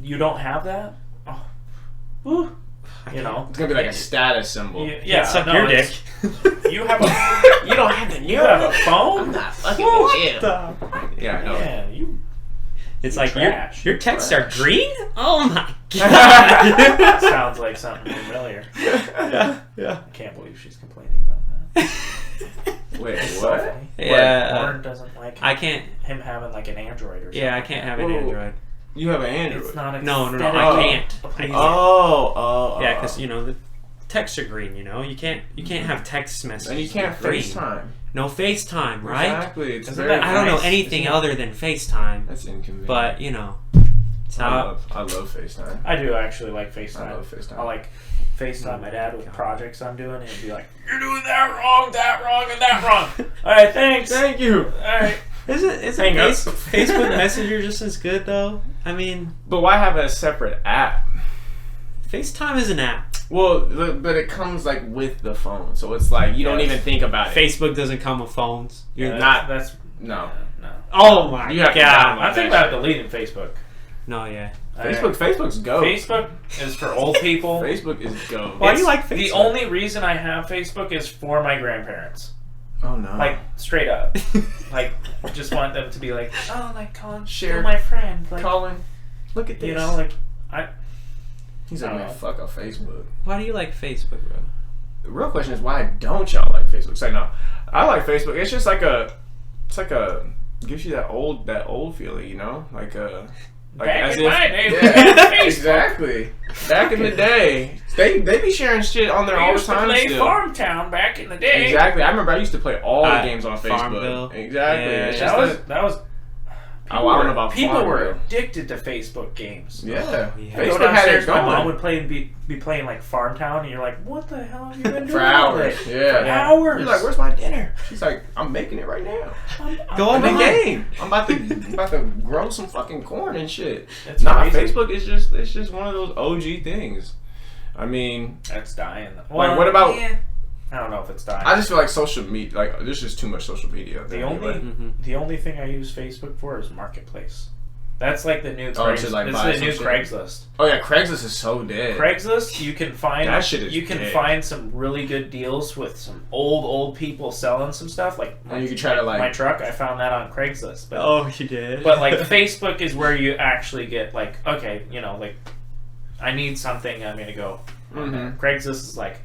You don't have that? Oh. Woo. You know, It's gonna be like a status symbol. Yeah, suck no, your dick. You have a. You don't have the. You have a phone. not fucking Woo. with you. Yeah, I know. Yeah, you. It's You're like trash. your texts Trash. are green. Oh my god! Sounds like something familiar. Yeah. I can't believe she's complaining about that. Wait, It's so what? funny. Yeah, Lauren doesn't like I can't. him having like an Android or something. Yeah, I can't have an Whoa. Android. You have an Android. It's not No, aesthetic. I Oh. can't. I can't. Oh. Yeah, because the texts are green. You can't have text messages. And you can't green. FaceTime. No FaceTime, right? Exactly. It's Isn't very that I don't know nice. anything other than FaceTime, That's inconvenient. but it's I not. love FaceTime. I do actually like I FaceTime. love FaceTime. I like FaceTime my dad with God. projects I'm doing, and he'd be like, "You're doing that wrong, and that wrong." All right, thanks. Thank you. All right. Isn't Hang up. Facebook Messenger just as good though? I mean, But why have a separate app? FaceTime is an app. Well, but it comes like with the phone, so it's like you don't Yes. even think about it. Facebook doesn't come with phones. You're Yeah, not- That's No. no. Oh my You have to god! download I'm thinking that about deleting Facebook. No, yeah. Facebook's go. Facebook is for old people. Facebook is go. Why do you It's- like The Facebook? only reason I have Facebook is for my grandparents. Oh no. Like, straight up. Like, just want them to be like, oh, like, Colin, Share. you're my friend. Like, Colin, look at this. you know, like, He's like, I man, don't fuck off Facebook. Why do you like Facebook, bro? The real question is why don't y'all like Facebook? It's like no, I like Facebook. It's just like gives you that old feeling, you know, like back in my day, yeah, Facebook. exactly. Back in the day, they be sharing shit on there We all the used to time. play Still. Farmtown back in the day. Exactly. I remember I used to play all the games on Facebook. Farmville. Exactly. Yeah, It's just That was. Oh, I don't know about people were Farmville. addicted to Facebook games. Yeah. Yeah. Go Facebook had it downstairs, my mom going would play and be playing like Farmtown, and you're like, "What the hell have you been doing for all hours. day?" Yeah. For hours. You're like, where's my dinner? She's like, I'm making it right now. Go on In the the game. I'm about to grow some fucking corn and shit. It's Nah, crazy. Facebook is just one of those OG things. I mean, That's dying. like, what about? Yeah. I don't know if it's dying. I just feel like social media, like there's just too much social media. The only thing I use Facebook for is Marketplace. That's like the new Oh, Craigslist. to, like, It's buy the new some shit? Craigslist. Oh yeah, Craigslist is so dead. Craigslist, you can find That shit is you can dead. find some really good deals with some old people selling some stuff. Like And you can try to, like- my truck. I found that on Craigslist. But Oh, you did. But like Facebook is where you actually get like, okay, like I need something, I'm gonna go. on there. Mhm. Craigslist is like,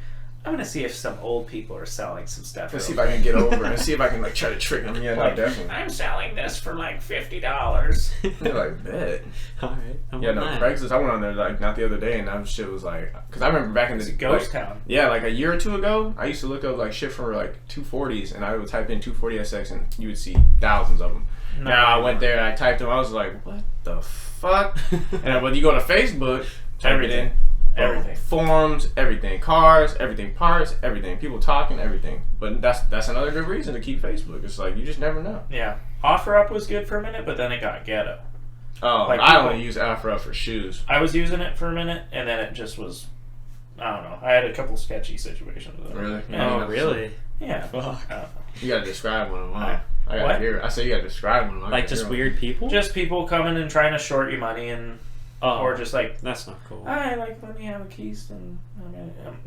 I'm gonna see if some old people are selling some stuff. Let's see if real I can get over and see if I can like try to trick them. Yeah, no, Like, definitely. I'm selling this for like $50. You're like, bet. All right. I'm Yeah, on no, that. Craigslist. I went on there like not the other day, and that shit was like, because I remember back in It's the a ghost like, town. yeah, like a year or two ago, I used to look up like shit for like 240s, and I would type in 240SX, and you would see thousands of them. No. Now I went there, and I typed them, I was like, what the fuck? And when you go to Facebook, type Everything. it in. Everything. Forums, everything, cars, everything, parts, everything, people talking, everything. But that's another good reason to keep Facebook. It's like you just never know. Yeah. OfferUp was good for a minute, but then it got ghetto. Oh, Like, I people- only use Afro for shoes. I was using it for a minute, and then it just was, I don't know. I had a couple sketchy situations with it. Really? Yeah. Oh, really? Yeah. Fuck. I don't know. You gotta describe one of mine. I gotta What? hear it. I said you gotta describe one of mine. Like just weird people? Just people coming and trying to short you money, and Oh, or just like, that's not cool. I like let me have a keys, and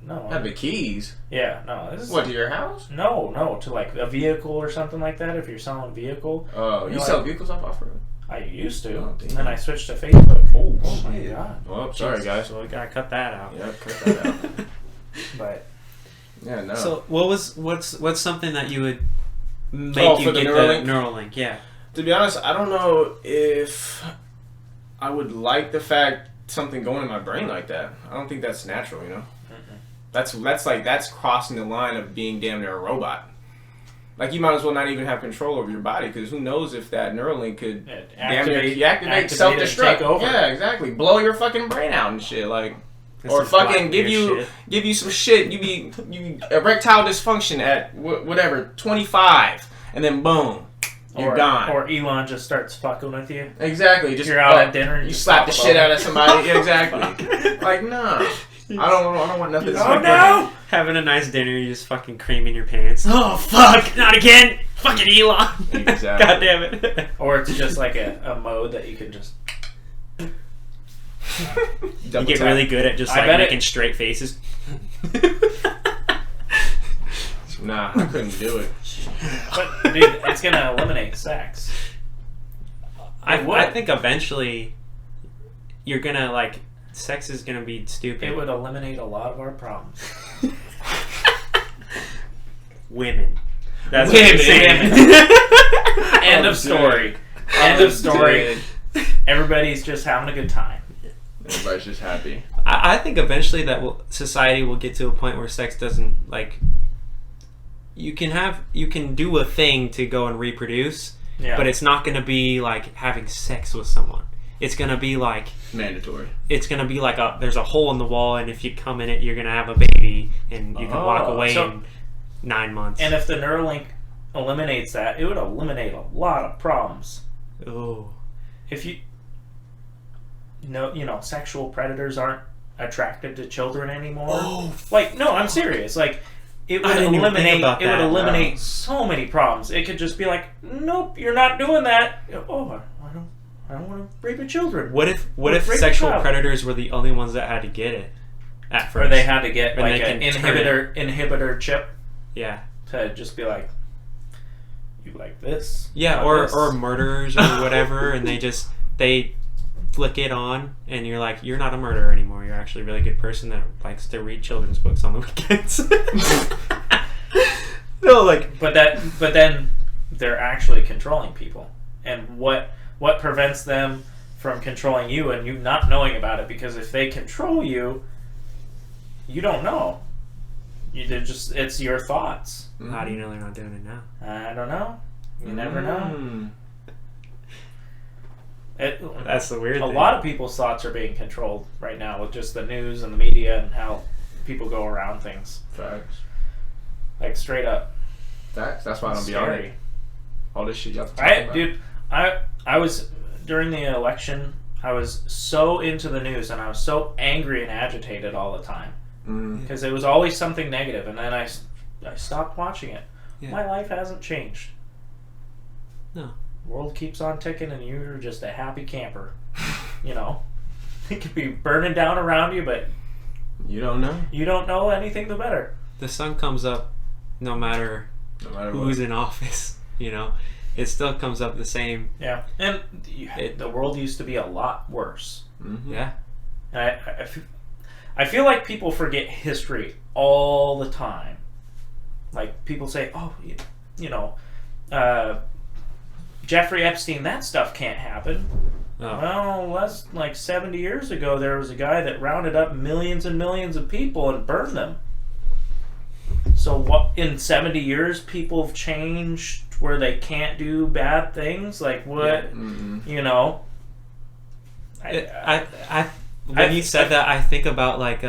no. Have the keys. Yeah, no. This is What, to your house? No, to like a vehicle or something like that. If you're selling a vehicle, Oh, You're you like- sell vehicles off Afro? I used to, Oh, damn. and then I switched to Facebook. Oh, my shit. god! Well, sorry guys. So we gotta cut that out. Yeah, cut that out. But Yeah, no. So what's something that you would make Oh, you for the get Neuralink? the Neuralink? Yeah. To be honest, I don't know if I would like the fact something going in my brain like that. I don't think that's natural, you know. That's crossing the line of being damn near a robot. Like you might as well not even have control over your body because who knows if that Neuralink could damn near activate deactivate, self-destruct. take over. Yeah, exactly. Blow your fucking brain out and shit. Like, That's or some fucking Black give Mirror you shit. some shit. You erectile dysfunction at whatever 25, and then boom, you're gone. Or Elon just starts fucking with you. Exactly. Just You're out at dinner and You you slap the talk shit about out of somebody. Yeah, exactly. Like nah. I don't want nothing. Oh no! Having a nice dinner, you just fucking creaming your pants. Oh fuck! Not again! Fucking Elon! Exactly. God damn it! Or it's just like a mode that you can just. You Double get tap. really good at just I like bet making it- straight faces. Nah, I couldn't do it. But dude, it's gonna eliminate sex. I I think eventually you're gonna like sex is gonna be stupid. It would eliminate a lot of our problems. Women. That's Women. what you're saying. End of story. End of story. Everybody's just having a good time. Everybody's just happy. I think eventually society will get to a point where sex doesn't like. You can do a thing to go and reproduce, but it's not going to be like having sex with someone. It's going to be like mandatory. It's going to be like there's a hole in the wall, and if you come in it, you're going to have a baby, and you can walk away in 9 months. And if the Neuralink eliminates that, it would eliminate a lot of problems. Oh, if sexual predators aren't attracted to children anymore. Oh, like no, I'm serious. Like it would eliminate so many problems. It could just be like, nope, you're not doing that. Oh, I don't want to rape children. What if sexual predators were the only ones that had to get it at first? Or they had to get like an inhibitor chip. Yeah. To just be like, you like this? Yeah, or murderers or whatever, and they flick it on, and you're like, you're not a murderer anymore. You're actually a really good person that likes to read children's books on the weekends. No, like, but then they're actually controlling people, and what prevents them from controlling you and you not knowing about it? Because if they control you, you don't know. It's your thoughts. How do you know they're not doing it now? I don't know. You never know. That's the weird thing. A lot of people's thoughts are being controlled right now with just the news and the media and how people go around things. Facts. Like straight up. Facts. That's why I don't be on it. All this shit y'all talking about. Dude, I was during the election. I was so into the news and I was so angry and agitated all the time because it was always something negative. And then I stopped watching it. Yeah. My life hasn't changed. No. World keeps on ticking and you're just a happy camper. You know, it could be burning down around you, but you don't know. You don't know anything the better. The sun comes up no matter who's in office. You know, it still comes up the same. Yeah, and the world used to be a lot worse. Mm-hmm. Yeah, and I feel like people forget history all the time. Like people say, oh, Jeffrey Epstein, that stuff can't happen. Oh. Well, that's like 70 years ago, there was a guy that rounded up millions and millions of people and burned them. So what? In 70 years, people have changed where they can't do bad things? Like what? Yeah. Mm-hmm. You know? When you said that, I think about like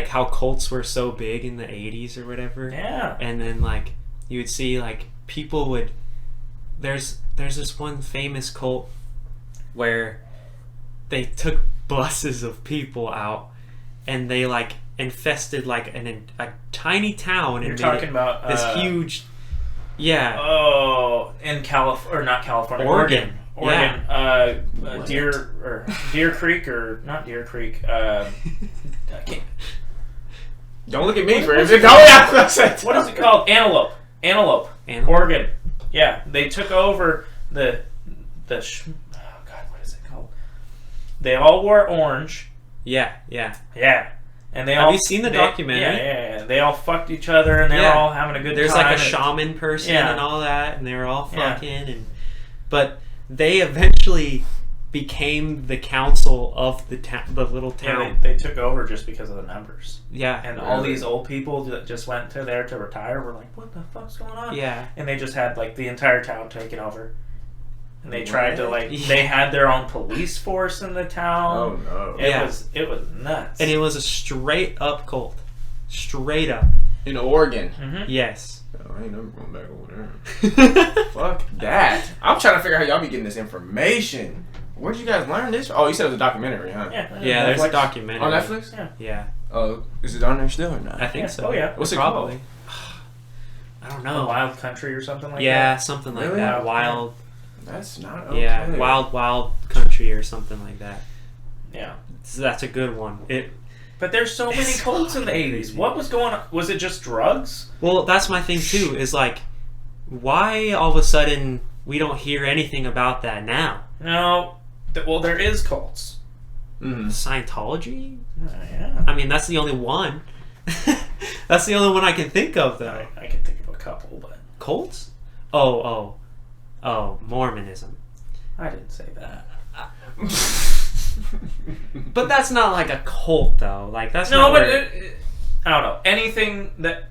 how cults were so big in the 80s or whatever. Yeah. And then like you would see like people would. There's this one famous cult where they took buses of people out and they like infested like a tiny town. You're talking about this huge, yeah. Oh, in not California, Oregon. Yeah. Deer Creek or not Deer Creek. I can't. Don't look at me for it. What is it called? Antelope. Oregon. Yeah, they took over the oh God, what is it called? They all wore orange. Yeah. And they Have you seen the documentary? Yeah. They all fucked each other and they were all having a good time. There's like a shaman person and all that, and they were all fucking but they eventually became the council of the little town. Yeah, they took over just because of the numbers. Yeah. And all these old people that just went to there to retire were like, what the fuck's going on? Yeah. And they just had like the entire town taken over. And they tried to they had their own police force in the town. Oh no. It was nuts. And it was a straight up cult. Straight up. In Oregon. Mm-hmm. Yes. I ain't never going back over there. Fuck that. I'm trying to figure out how y'all be getting this information. Where'd you guys learn this? Oh, you said it was a documentary, huh? Yeah, there's a documentary. On Netflix? Yeah. Oh, is it on there still or not? I think so. Oh, yeah. What's it Probably. called? I don't know. Wild Country or something like that? Yeah, something like Really? that. Wild. That's not okay. Yeah, Wild Country or something like that. Yeah. So that's a good one. But there's so many cults in the 80s. What was going on? Was it just drugs? Well, that's my thing too, is like, why all of a sudden we don't hear anything about that now? No. Well, there is cults. Scientology? Yeah. I mean, that's the only one. That's the only one I can think of, though. I can think of a couple, but... Cults? Oh, Mormonism. I didn't say that. But that's not like a cult, though. Like, that's No, not but... where... I don't know. Anything that...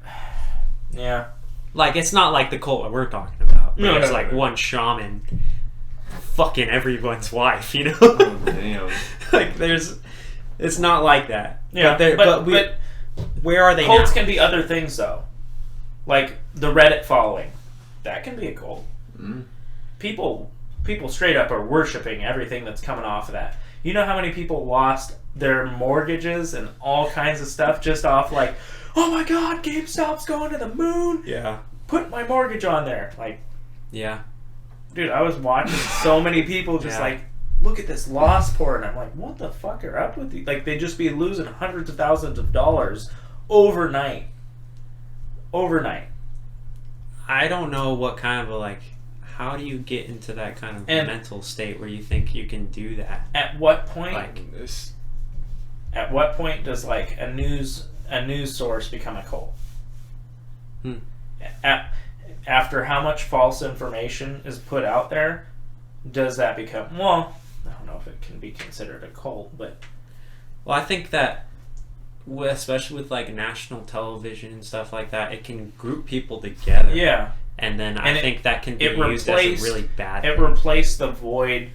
Yeah. Like, it's not like the cult that we're talking about. No, It's no, like no. one shaman fucking everyone's wife, you know? Oh, damn. Like, there's... It's not like that. Yeah, But where are they cults now? can be other things, though. Like the Reddit following. That can be a cult. People straight up are worshipping everything that's coming off of that. You know how many people lost their mortgages and all kinds of stuff just off like, oh my god, GameStop's going to the moon. Yeah. Put my mortgage on there. Like, Yeah. dude, I was watching so many people just like, look at this loss pour, and I'm like, what the fuck are up with you? Like, they'd just be losing hundreds of thousands of dollars overnight. I don't know what kind of how do you get into that kind of And- mental state where you think you can do that? At what point? Like, At what point does like a news source become a cult? After how much false information is put out there, does that become? Well, I don't know if it can be considered a cult, but well, I think that, especially with like national television and stuff like that, it can group people together. yeah, And then And I think that can be it used as a replaced- really bad it thing. replaced the void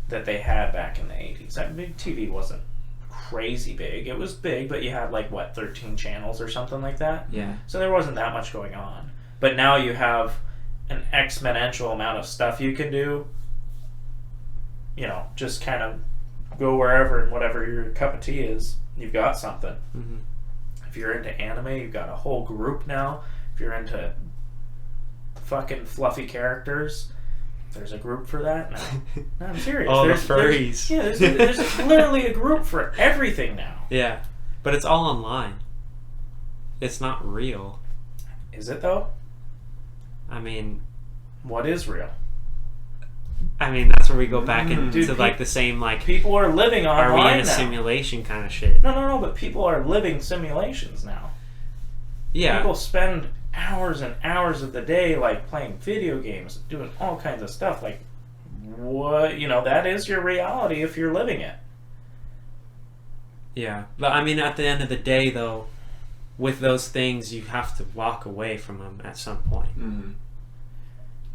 that they had back in the 80s. I mean, TV wasn't crazy big. It was big, but you had like 13 channels or something like that. Yeah. So there wasn't that much going on. But now you have an exponential amount of stuff you can do. You know, just kind of go wherever and whatever your cup of tea is, you've got something. Mm-hmm. If you're into anime, you've got a whole group now. If you're into fucking fluffy characters, there's a group for that now. No, I'm serious. All the There's furries. there's literally a group for everything now. Yeah. But it's all online. It's not real. Is it though? I mean, What is real? that's where we go back into Dude, like the same like, People are living online are we in a now. simulation kind of shit? No, but people are living simulations now. Yeah. People spend hours and hours of the day like playing video games, doing all kinds of stuff. Like, what, that is your reality if you're living it. Yeah. But at the end of the day, though, with those things, you have to walk away from them at some point. Mm-hmm.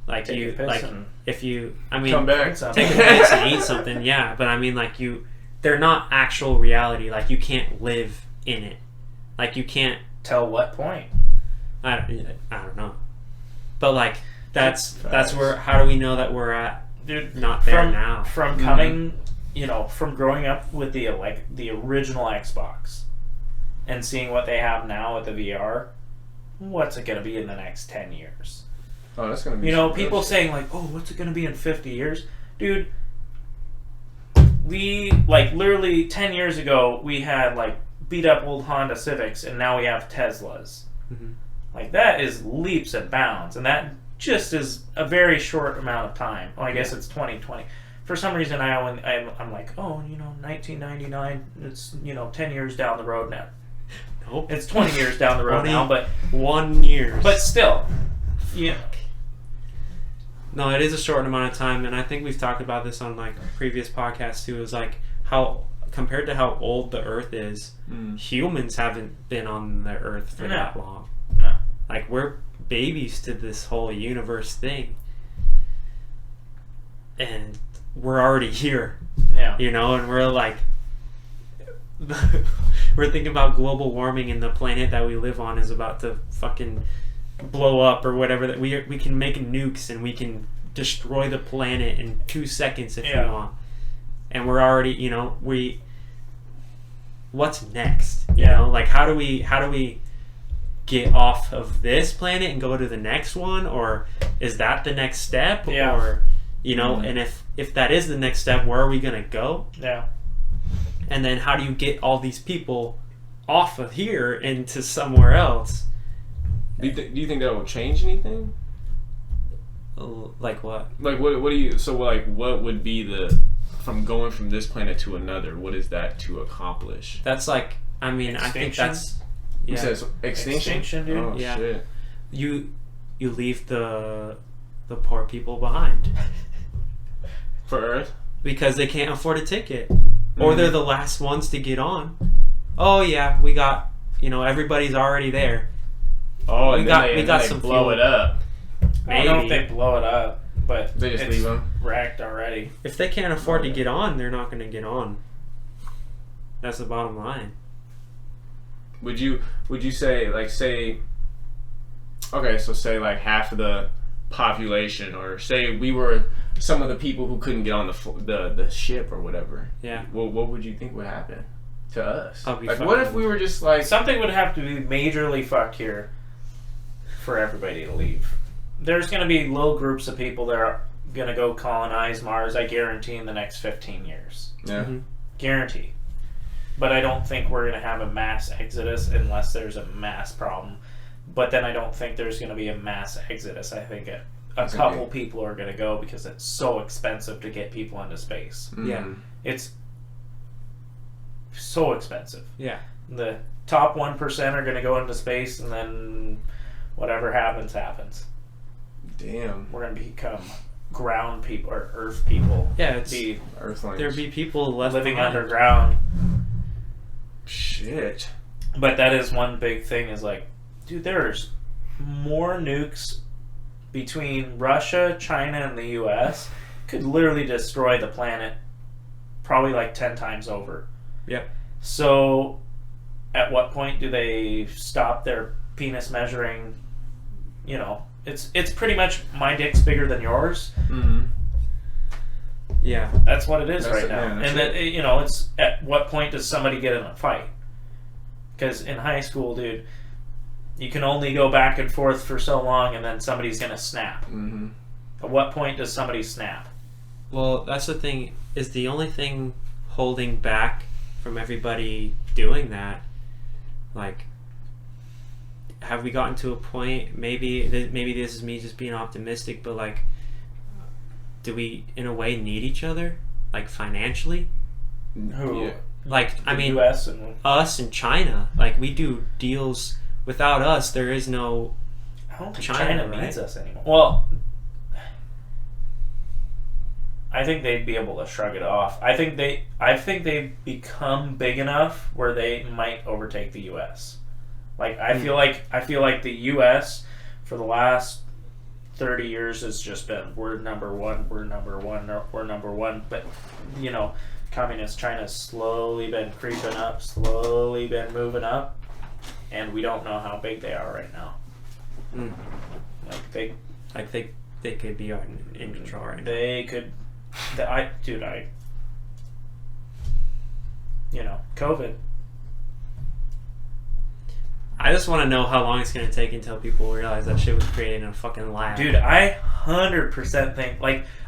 Like Take you, a piss like and if you, Come back. take a piss and eat something, yeah. But they're not actual reality. Like you can't live in it. Like you can't. Till what point? I don't know. But like that's where. How do we know that we're at? Dude, Not there now. From coming, from growing up with the original Xbox and seeing what they have now with the VR, what's it going to be in the next 10 years? Oh, that's gonna be. People saying like, "Oh, what's it going to be in 50 years?" Dude, we literally 10 years ago we had beat up old Honda Civics, and now we have Teslas. Mm-hmm. Like that is leaps and bounds, and that just is a very short amount of time. Well, I guess it's 2020. For some reason, I'm like, oh, 1999. It's 10 years down the road now. Nope. It's 20 years down the road now, but 1 year. but still, yeah. No, it is a short amount of time, and I think we've talked about this on previous podcasts too. Is how compared to how old the Earth is, humans haven't been on the Earth for that long. No. Like we're babies to this whole universe thing, and we're already here. Yeah. And we're we're thinking about global warming, and the planet that we live on is about to fucking blow up or whatever. That we can make nukes and we can destroy the planet in 2 seconds if we want, and we're already what's next? How do we get off of this planet and go to the next one, or is that the next step? Or and if that is the next step, where are we gonna go? Yeah. And then how do you get all these people off of here into somewhere else? Do you think that will change anything? Like what? Like what do you? So like, what would be the from going from this planet to another? What is that to accomplish? That's like, I mean, I think Extinction? that's You said extinction, dude. Oh Yeah. shit! you leave the poor people behind For Earth. because they can't afford a ticket, or Mhm. they're the last ones to get on. Oh yeah, we got, everybody's already there. Oh, and We then got- they, we got they some blow fuel. it up. I don't know if Maybe. they blow it up, but They just it's leave them. wrecked already. If they can't afford Oh, to yeah. get on, they're not going to get on. That's the bottom line. Would you say okay, so say like half of the population, or say we were some of the people who couldn't get on the ship or whatever. Yeah. Well, what would you think would happen to us? I'll be Like, what if fucking- we were just like Something would have to be majorly fucked here for everybody to leave. There's going to be little groups of people that are going to go colonize Mars, I guarantee, in the next 15 years. yeah? Mhm. Guarantee. But I don't think we're going to have a mass exodus unless there's a mass problem. But then I don't think there's going to be a mass exodus. I think a That's couple okay. people are going to go because it's so expensive to get people into space. Yeah. Mhm. It's so expensive. Yeah. The top 1% are going to go into space, and then whatever happens, happens. Damn. We're going to become ground people or earth people. Yeah, it's Be Earthlings. there'd be people left living behind. underground. Shit. But that is one big thing is like, dude, there's more nukes between Russia, China, and the US could literally destroy the planet probably like 10 times over. Yep. So at what point do they stop their penis measuring? It's pretty much my dick's bigger than yours. Mm-hmm. Yeah. That's what it is That's right it, now. yeah, that's And that it's at what point does somebody get in a fight? Because in high school, dude, you can only go back and forth for so long, and then somebody's gonna snap. Mm-hmm. At what point does somebody snap? Well, that's the thing. Is the only thing holding back from everybody doing that, like, have we gotten to a point? Maybe this is me just being optimistic, but like, do we in a way need each other, like financially? Who? Yeah. Like, I The mean, U.S. and us and China. Like, we do deals. Without us, there is no. I don't think China, China right? needs us anymore. Well, I think they'd be able to shrug it off. I think they've become big enough where they might overtake the U.S. Like I feel like the U.S. for the last 30 years has just been we're number one. But communist China's slowly been creeping up, slowly been moving up, and we don't know how big they are right now. Mm. Like They could be in control right now. they could. COVID. I just want to know how long it's going to take until people realize that shit was created in a fucking lab. Dude, I 100% think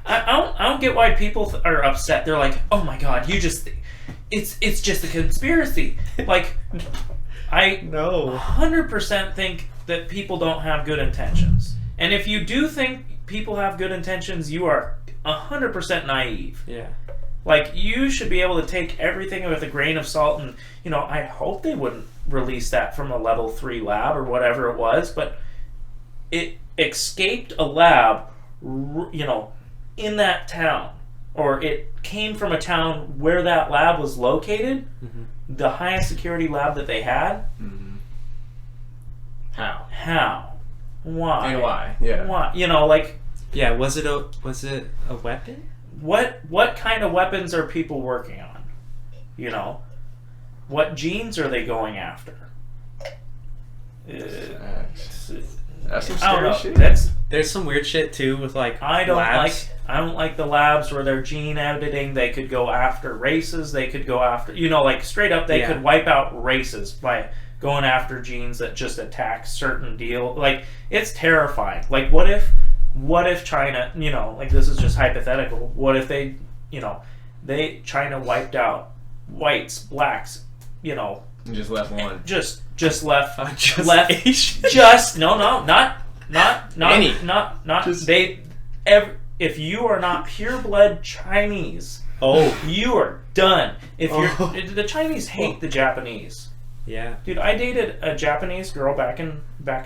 I don't get why people are upset. They're like, "Oh my god, it's just a conspiracy." Like, I no. 100% think that people don't have good intentions. And if you do think people have good intentions, you are 100% naive. Yeah. Like, you should be able to take everything with a grain of salt, and I hope they wouldn't release that from a level 3 lab or whatever it was, but it escaped a lab, in that town, or it came from a town where that lab was located, the highest security lab that they had. Mm-hmm. How? How? Why? And why? Yeah. Why? Yeah, was it a weapon? What kind of weapons are people working on? What genes are they going after? That's some I don't scary know. shit. There's some weird shit too with like I don't labs. like the labs where they're gene editing. They could go after races. They could go after straight up. They could wipe out races by going after genes that just attack certain deal. Like, it's terrifying. Like, what if China, this is just hypothetical. What if China wiped out whites, blacks, And just left one. just left Just left Asian. just not Any. not Just- they if you are not pureblood Chinese, you are done. If you're the Chinese hate the Japanese. Yeah, dude, I dated a Japanese girl back in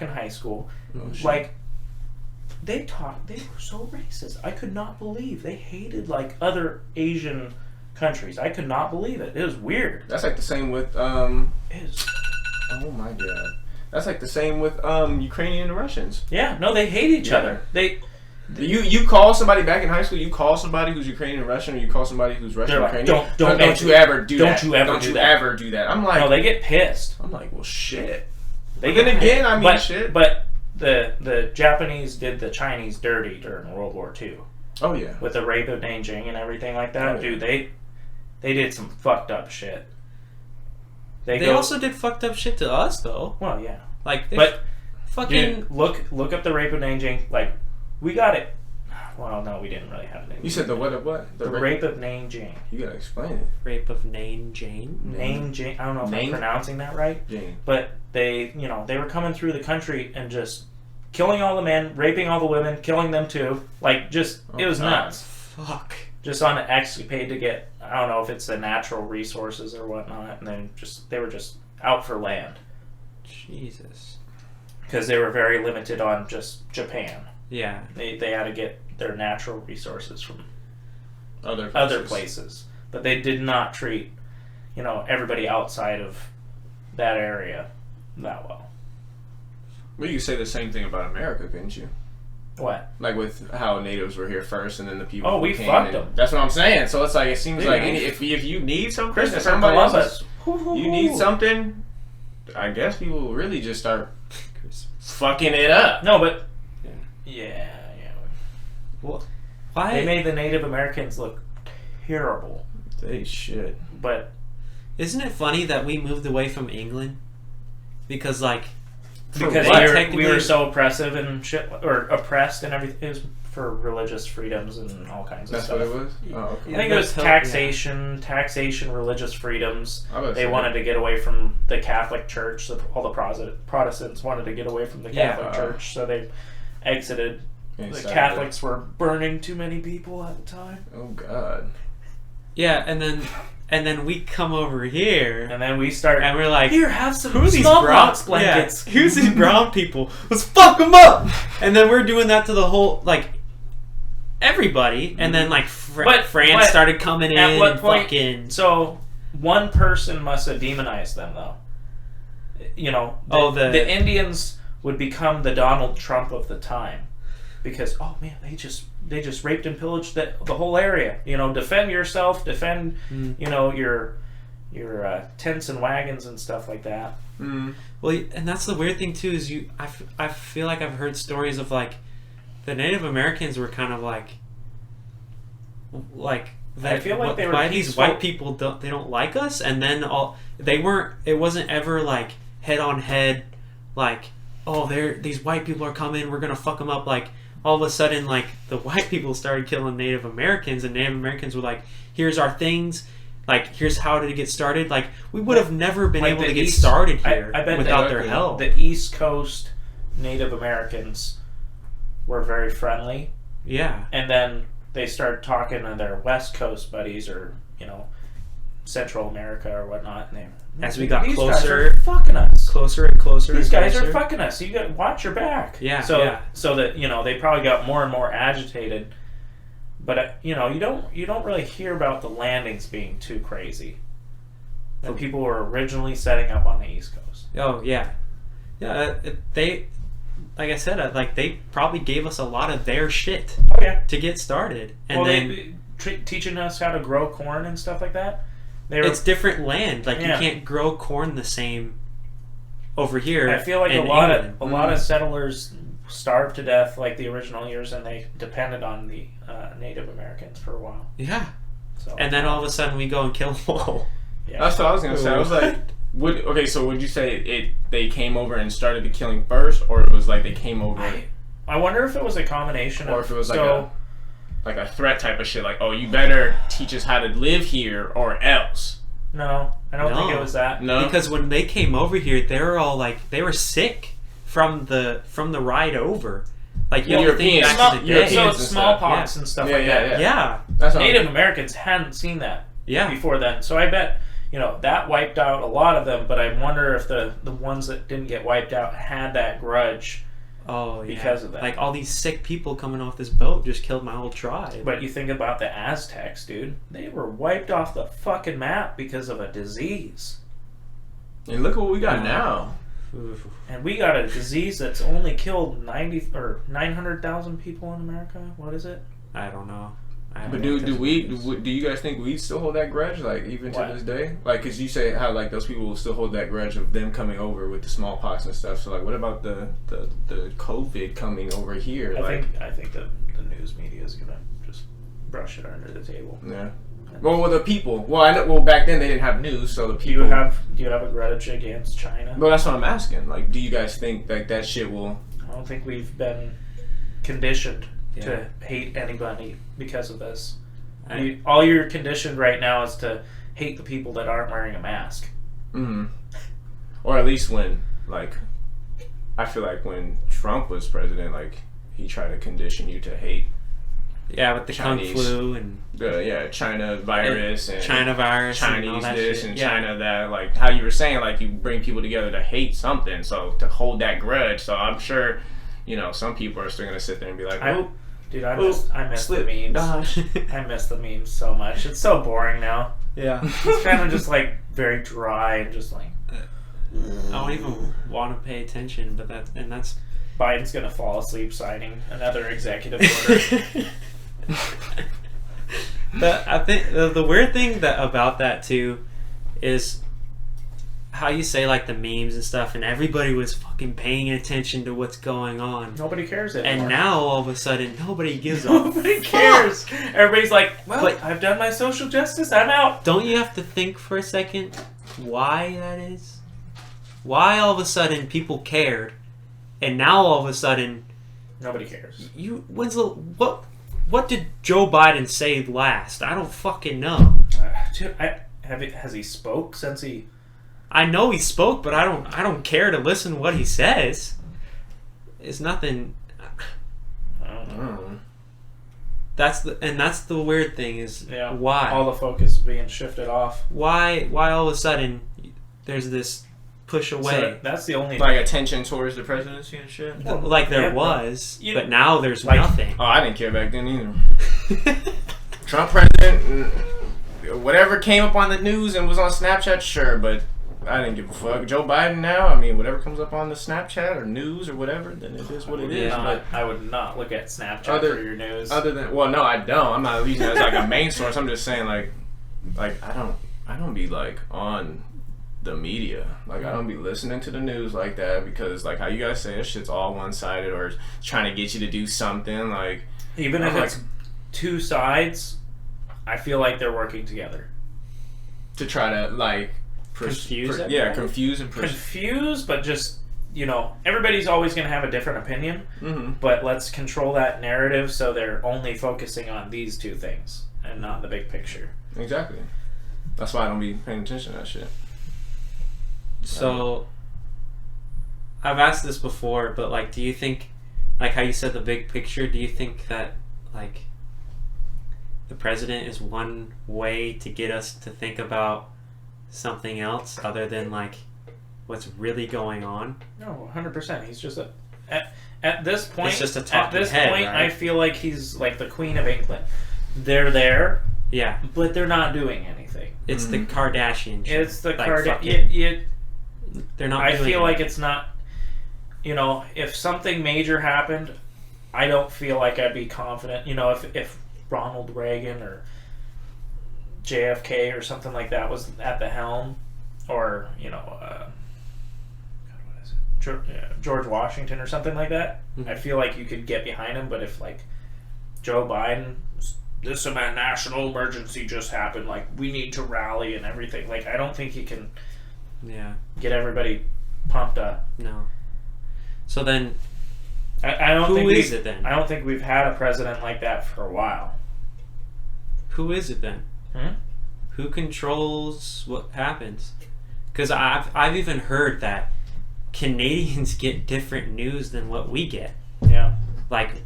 high school. Like, they were so racist. I could not believe they hated like other Asian countries. I could not believe it. It was weird. That's like the same with It is. Oh my god. That's like the same with Ukrainian and Russians. Yeah, no, they hate each other. You call somebody back in high school. You call somebody who's Ukrainian and Russian, or you call somebody who's Russian and like, Ukrainian. don't you ever do that. Don't you ever do that. I'm like, no, they get pissed. I'm like, well, shit. They But then again, I mean, shit. But the Japanese did the Chinese dirty during World War II. Oh yeah. With the rape of Nanjing and everything like that, dude. They did some fucked up shit. They also did fucked up shit to us, though. Well, yeah. Like, fucking dude, look up the rape of Nanjing. Like, we got it. Well, no, we didn't really have it. You said the what of what? The rape of Nanjing. You gotta explain it. Rape of Nanjing. Nanjing. I don't know if I'm pronouncing that right. Jane. But they were coming through the country and just killing all the men, raping all the women, killing them too. Like, just it was nuts. Fuck. Just on an escapade to get, I don't know if it's the natural resources or whatnot, and then they were just out for land. Jesus. Because they were very limited on just Japan. Yeah. They had to get their natural resources from other places. But they did not treat, everybody outside of that area that well. Well, you could say the same thing about America, couldn't you? What? Like with how natives were here first, and then the people. Oh, we fucked them. That's what I'm saying. So it's like it seems like if you need something, somebody else, you need something. I guess people will really just start fucking it up. No, but yeah. Well, why they made the Native Americans look terrible? They should. But isn't it funny that we moved away from England because we were so oppressive and shit, or oppressed and everything. It was for religious freedoms and all kinds of stuff. That's what it was? Oh, okay. I think it was taxation, religious freedoms. They wanted to get away from the Catholic Church. So all the Protestants wanted to get away from the Catholic Church, so they exited. The Catholics were burning too many people at the time. Oh God. Yeah, and then we come over here, and then we start, and we're like, "Here, have some who's smallpox blankets. Yeah, who's these brown people? Let's fuck them up." And then we're doing that to the whole everybody, and then France started coming in. At what point? Fucking, so one person must have demonized them, though. The Indians would become the Donald Trump of the time, because they just raped and pillaged the whole area. Defend yourself, defend your tents and wagons and stuff like that. Mm. Well, and that's the weird thing too is I feel like I've heard stories of the Native Americans were kind of like I feel like they were why these white people don't like us, and then it wasn't ever head on head these white people are coming, we're gonna fuck them up. All of a sudden, the white people started killing Native Americans, and Native Americans were like, here's our things, here's how to get started. We would have never been able to get started here without their help. The East Coast Native Americans were very friendly. Yeah. And then they started talking to their West Coast buddies, or, Central America or whatnot, and as we got closer, guys are fucking us. Closer and closer. These guys are fucking us. You got to watch your back. Yeah. So that they probably got more and more agitated. But you don't really hear about the landings being too crazy. That people were originally setting up on the East Coast. Oh yeah, yeah. They, like I said, they probably gave us a lot of their shit. Oh yeah. To get started, and then teaching us how to grow corn and stuff like that. It's different land. You can't grow corn the same over here. I feel like a lot of settlers starved to death the original years, and they depended on the Native Americans for a while. Yeah. So, and then all of a sudden we go and kill them all. Yeah. That's what I was gonna say. I was like, so would you say they came over and started the killing first, or it was they came over? I wonder if it was a combination, or if it was a threat type of shit, you better teach us how to live here or else. No, I don't think it was that. No, because when they came over here, they were all they were sick from the ride over. Like you Yeah, have to think Europeans. back to the day. Europeans So and stuff. smallpox and stuff like that. Yeah. That's what Native Americans hadn't seen that Yeah. before then. So I bet, that wiped out a lot of them, but I wonder if the ones that didn't get wiped out had that grudge. Oh, yeah. Because of that. Like all these sick people coming off this boat just killed my whole tribe. But you think about the Aztecs, dude. They were wiped off the fucking map because of a disease. And look what we got now. Oof. And we got a disease that's only killed 900,000 people in America. What is it? I don't know. But do you guys think we still hold that grudge, like even What? to this day? Like, cause you say how like those people will still hold that grudge of them coming over with the smallpox and stuff. So like, what about the COVID coming over here? I think the news media is gonna just brush it under the table. Yeah. Well, the people. Well, I know. Well, back then they didn't have news, so the Do you people. have a grudge against China? Well, that's what I'm asking. Like, do you guys think like that shit will? I don't think we've been conditioned Yeah. to hate anybody because of this. All you're conditioned right now is to hate the people that aren't wearing a mask. Mm-hmm. Or at least when, like, I feel like when Trump was president, like, he tried to condition you to hate Yeah, with the Chinese. Kung Flu and China virus and China virus, and all Chinese that this shit. and Yeah. China that. Like, how you were saying, like, you bring people together to hate something, so to hold that grudge. So I'm sure, some people are still going to sit there and be like, I miss the slip, memes. dodge. I miss the memes so much. It's so boring now. Yeah. It's kind of just like very dry and just like I don't even want to pay attention, but that's Biden's gonna fall asleep signing another executive order. But I think the weird thing about that too is how you say like the memes and stuff, and everybody was fucking paying attention to what's going on. Nobody cares anymore. And now all of a sudden nobody gives a nobody cares. Everybody's like, well, But- I've done my social justice. I'm out. Don't you have to think for a second why that is? Why all of a sudden people cared, and now all of a sudden Nobody cares. what did Joe Biden say last? I don't fucking know. Dude, has he spoke since he? I know he spoke, but I don't care to listen to what he says. It's nothing. I don't know. That's the weird thing is Yeah. why All the focus is being shifted off. why all of a sudden there's this push away So that's the only Like attention towards the presidency and shit. like there Yeah, was, you- but now there's like- nothing. Oh, I didn't care back then either. Trump president, whatever came up on the news and was on Snapchat, sure, but I didn't give a fuck. Joe Biden now, I mean, whatever comes up on the Snapchat or news or whatever, then it is what it is. Yeah. But I would not look at Snapchat Other- for your news. other than, well, no, I don't. I'm not using it as like a main source. I'm just saying, like I don't be like on the media. Like I don't be listening to the news like that because, like how you guys say, this shit's all one sided or trying to get you to do something. Like Even if I'm it's two sides, I feel like they're working together. to try to like Confuse yeah, everybody? confuse and Confused, but just, everybody's always going to have a different opinion, Mm-hmm. but let's control that narrative so they're only focusing on these two things and not the big picture. Exactly. That's why I don't be paying attention to that shit. So I've asked this before, but like, do you think, like how you said the big picture, do you think that like the president is one way to get us to think about something else other than like what's really going on? No, 100%. He's just at this point. It's just a at talking this head, point, right? I feel like he's like the Queen of England. They're there, Yeah, but they're not doing anything. it's the Kardashian shit. It's the Like, Kardashian. they're not I doing feel it. like it's not. If something major happened, I don't feel like I'd be confident. If Ronald Reagan or JFK or something like that was at the helm, or what is it, George Washington or something like that, Mhm. I feel like you could get behind him. But if like Joe Biden, this national emergency just happened, like we need to rally and everything, like I don't think he can Yeah, get everybody pumped up. no. So then, I don't who think is it then? I don't think we've had a president like that for a while. Who is it then? Hmm? Who controls what happens? Because I've even heard that Canadians get different news than what we get. Yeah. like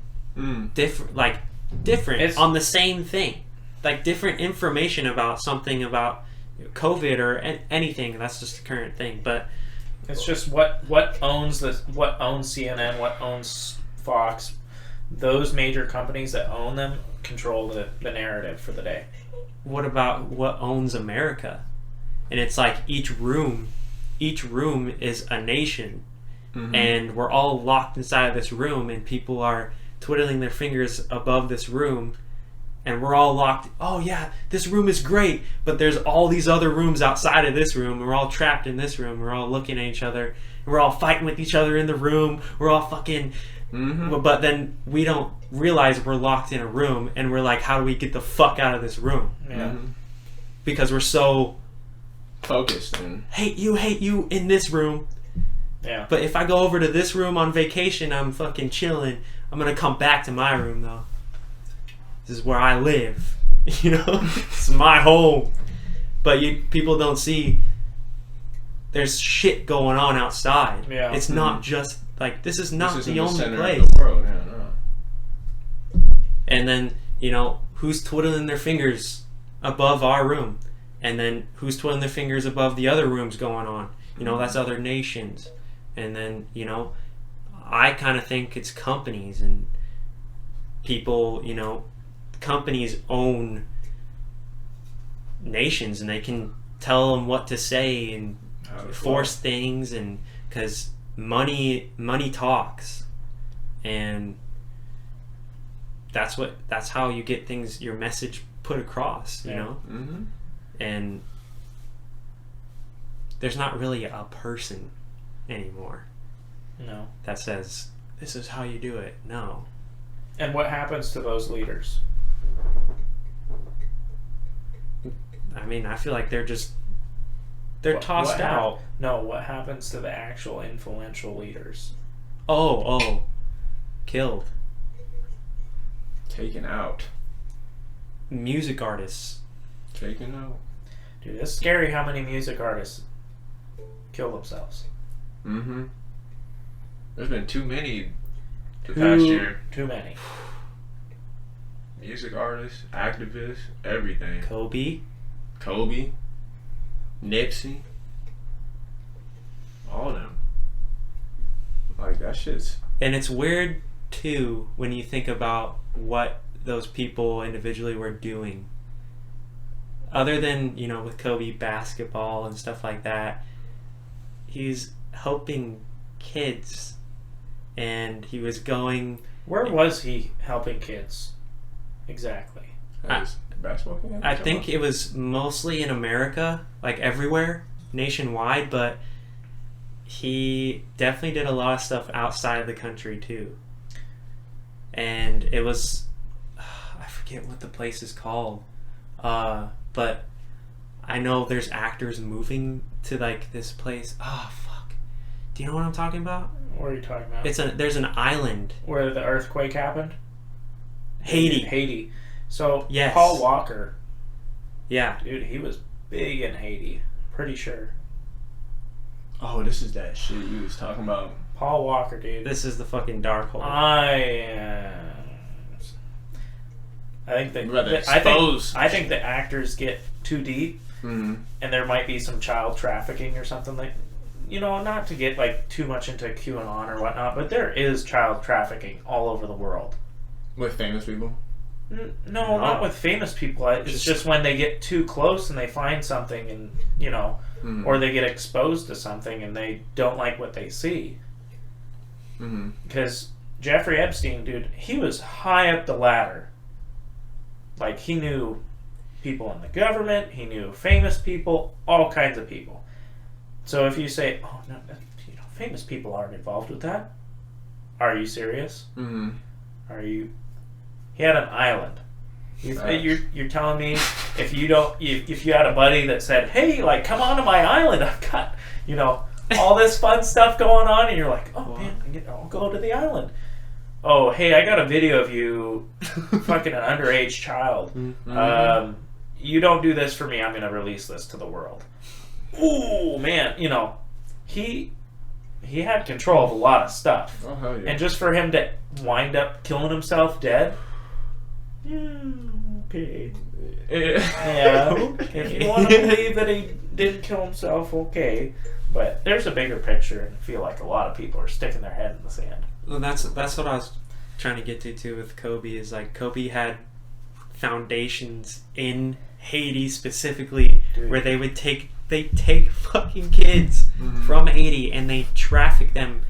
different It's- on the same thing, like different information about something about COVID or anything. That's just the current thing, but It's just what owns what owns CNN, what owns Fox. Those major companies that own them control the narrative for the day. what about what owns America? And it's like each room is a nation, and we're all locked inside of this room, and people are twiddling their fingers above this room, and we're all locked. Oh yeah, this room is great, but there's all these other rooms outside of this room, and we're all trapped in this room. We're all looking at each other, and we're all fighting with each other in the room. We're all fucking. But then we don't realize we're locked in a room, and we're like, how do we get the fuck out of this room? Yeah. Because we're so focused and hate you in this room. Yeah. But if I go over to this room on vacation, I'm fucking chilling. I'm gonna come back to my room though. This is where I live. You know, it's my home. But people don't see. There's shit going on outside. Yeah. It's not just like this is not this isn't the only center place. of the world. Yeah, no. And then who's twiddling their fingers above our room, and then who's twiddling their fingers above the other rooms going on. That's other nations. And then, I kind of think it's companies and people, companies own nations, and they can tell them what to say and force things, and because money talks, and that's how you get things, your message put across, you know? Mm-hmm. And there's not really a person anymore. No. That says, this is how you do it. No. And what happens to those leaders? I mean, I feel like they're tossed out. No, what happens to the actual influential leaders? Oh, killed. Taken out. Music artists. Taken out. Dude, it's scary how many music artists kill themselves. Mm-hmm. There's been too many the past year. Too many. Music artists, activists, everything. Kobe. Nipsey. All of them. Like, that shit's... And it's weird, too, when you think about what those people individually were doing. Other than, with Kobe, basketball and stuff like that, he's helping kids. And he was going... Where was he helping kids? Exactly. Basketball game? I think it was mostly in America, like everywhere, nationwide, but he definitely did a lot of stuff outside of the country too. And it was, I forget what the place is called, but I know there's actors moving to like this place. Oh fuck, do you know what I'm talking about? What are you talking about? There's an island. Where the earthquake happened? Haiti. So, yes. Paul Walker. Yeah. Dude, he was big in Haiti. Pretty sure. Oh, this is that shit you was talking about. Paul Walker, dude. This is the fucking dark hole. I think I think the actors get too deep, and there might be some child trafficking or something like, not to get like too much into QAnon or whatnot, but there is child trafficking all over the world. With famous people? No, not with famous people. It's just when they get too close and they find something, and or they get exposed to something and they don't like what they see. Because Jeffrey Epstein, dude, he was high up the ladder. Like, he knew people in the government, he knew famous people, all kinds of people. So if you say, oh no, famous people aren't involved with that, are you serious? Are you? He had an island. You're telling me if you had a buddy that said, hey, like, come on to my island, I've got all this fun stuff going on, and you're like, oh man, I'll go to the island. Oh, hey, I got a video of you fucking an underage child. You don't do this for me, I'm gonna release this to the world. Ooh, man, he he had control of a lot of stuff. Oh, hell yeah. And just for him to wind up killing himself dead, okay. Yeah. If you want to believe that he didn't kill himself, okay. But there's a bigger picture, and I feel like a lot of people are sticking their head in the sand. Well, that's what I was trying to get to too with Kobe. Is like Kobe had foundations in Haiti specifically, Dude. where they take fucking kids from Haiti and they traffic them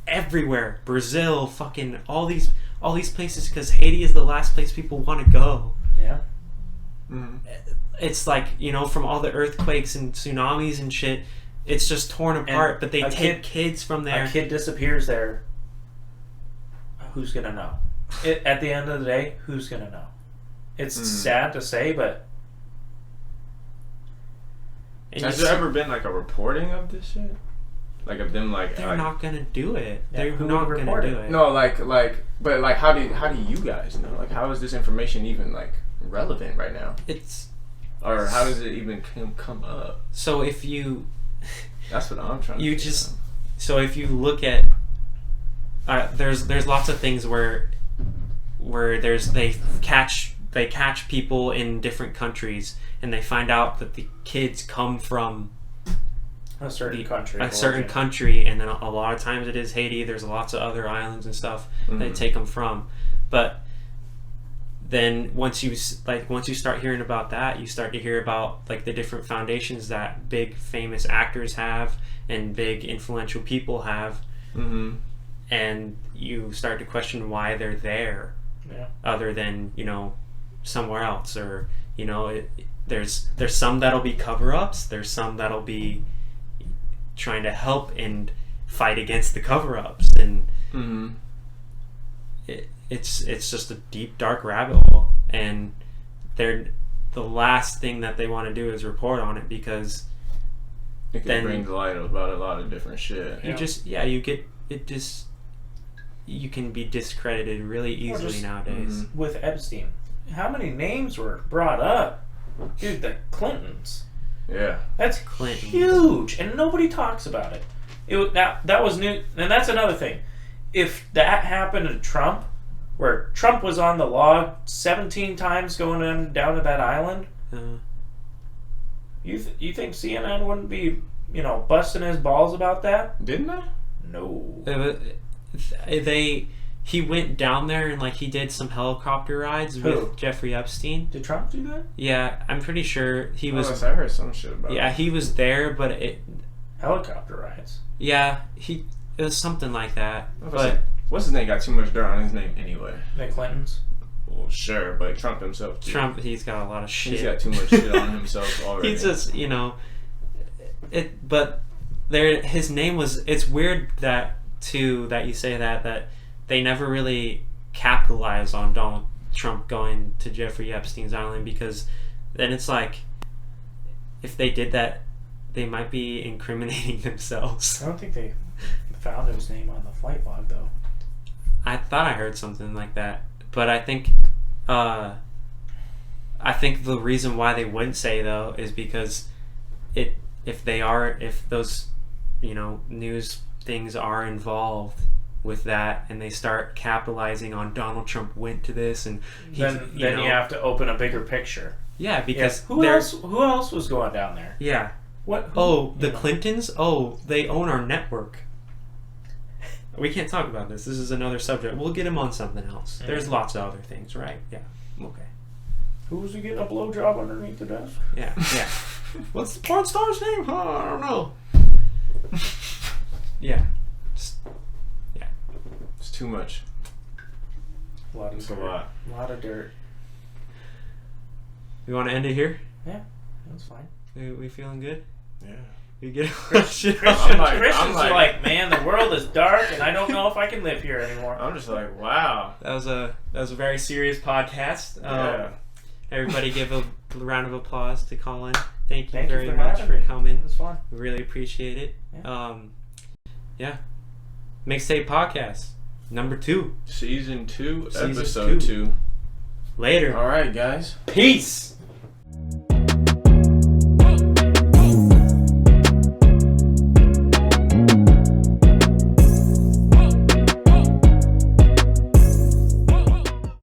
everywhere. Brazil, fucking all these places, because Haiti is the last place people want to go. Yeah. It's like, you know, from all the earthquakes and tsunamis and shit, it's just torn apart. But they take kids from there. A kid disappears there. Who's gonna know? At the end of the day, who's gonna know? It's sad to say, but has there ever been like a reporting of this shit? Like of them like they're not gonna do it. Yeah, They're who not would gonna report do it? it. No, but how do you guys know? Like, how is this information even like relevant right now? Or how does it even come up? So if you, that's what I'm trying. So if you look at, there's lots of things where they catch people in different countries and they find out that the kids come from a certain country. And then a lot of times it is Haiti. There's lots of other islands and stuff they take them from, but then once you start hearing about that, you start to hear about like the different foundations that big famous actors have and big influential people have, and you start to question why they're there, other than, you know, somewhere else, or, you know, there's some that'll be cover-ups, there's some that'll be trying to help and fight against the cover-ups, and it's just a deep, dark rabbit hole, and the last thing that they want to do is report on it, because it can bring to light about a lot of different shit. You can be discredited really easily nowadays. With Epstein, how many names were brought up? Dude, the Clintons. Yeah. That's huge, and nobody talks about it. That was new, and that's another thing. If that happened to Trump, where Trump was on the log 17 times going down to that island, you think CNN wouldn't be, you know, busting his balls about that? Didn't they? No. He went down there and like he did some helicopter rides with Jeffrey Epstein. Did Trump do that? Yeah, I'm pretty sure he was. I heard some shit about it. Yeah, he was there, but helicopter rides. Yeah, it was something like that. But what's his name? Got too much dirt on his name anyway. The Clintons. Well, sure, but Trump himself too. He's got a lot of shit. He's got too much shit on himself already. He's just, you know, but his name was. It's weird that you say that they never really capitalized on Donald Trump going to Jeffrey Epstein's island, because then it's like, if they did that, they might be incriminating themselves. I don't think they found his name on the flight log, though. I thought I heard something like that, but I think the reason why they wouldn't say, though, is because if those, you know, news things are involved with that, and they start capitalizing on Donald Trump went to this, and then you have to open a bigger picture. Yeah, because who else was going down there? Yeah. What? The Clintons? Oh, they own our network. We can't talk about this. This is another subject. We'll get him on something else. There's lots of other things, right? Yeah. Okay. Who was he getting a blowjob underneath the desk? Yeah. What's the porn star's name? I don't know. Yeah. It's too much. It's a lot. A lot of dirt. You want to end it here? Yeah, that's fine. We feeling good? Yeah. You get Christians are like, man, the world is dark, and I don't know if I can live here anymore. I'm just like, wow. That was a very serious podcast. Yeah. Everybody give a round of applause to Colin. Thank you very for much for coming. It was fun. We really appreciate it. Yeah. Mixtape podcast number 2. Season 2, Season episode 2. Later. All right, guys. Peace.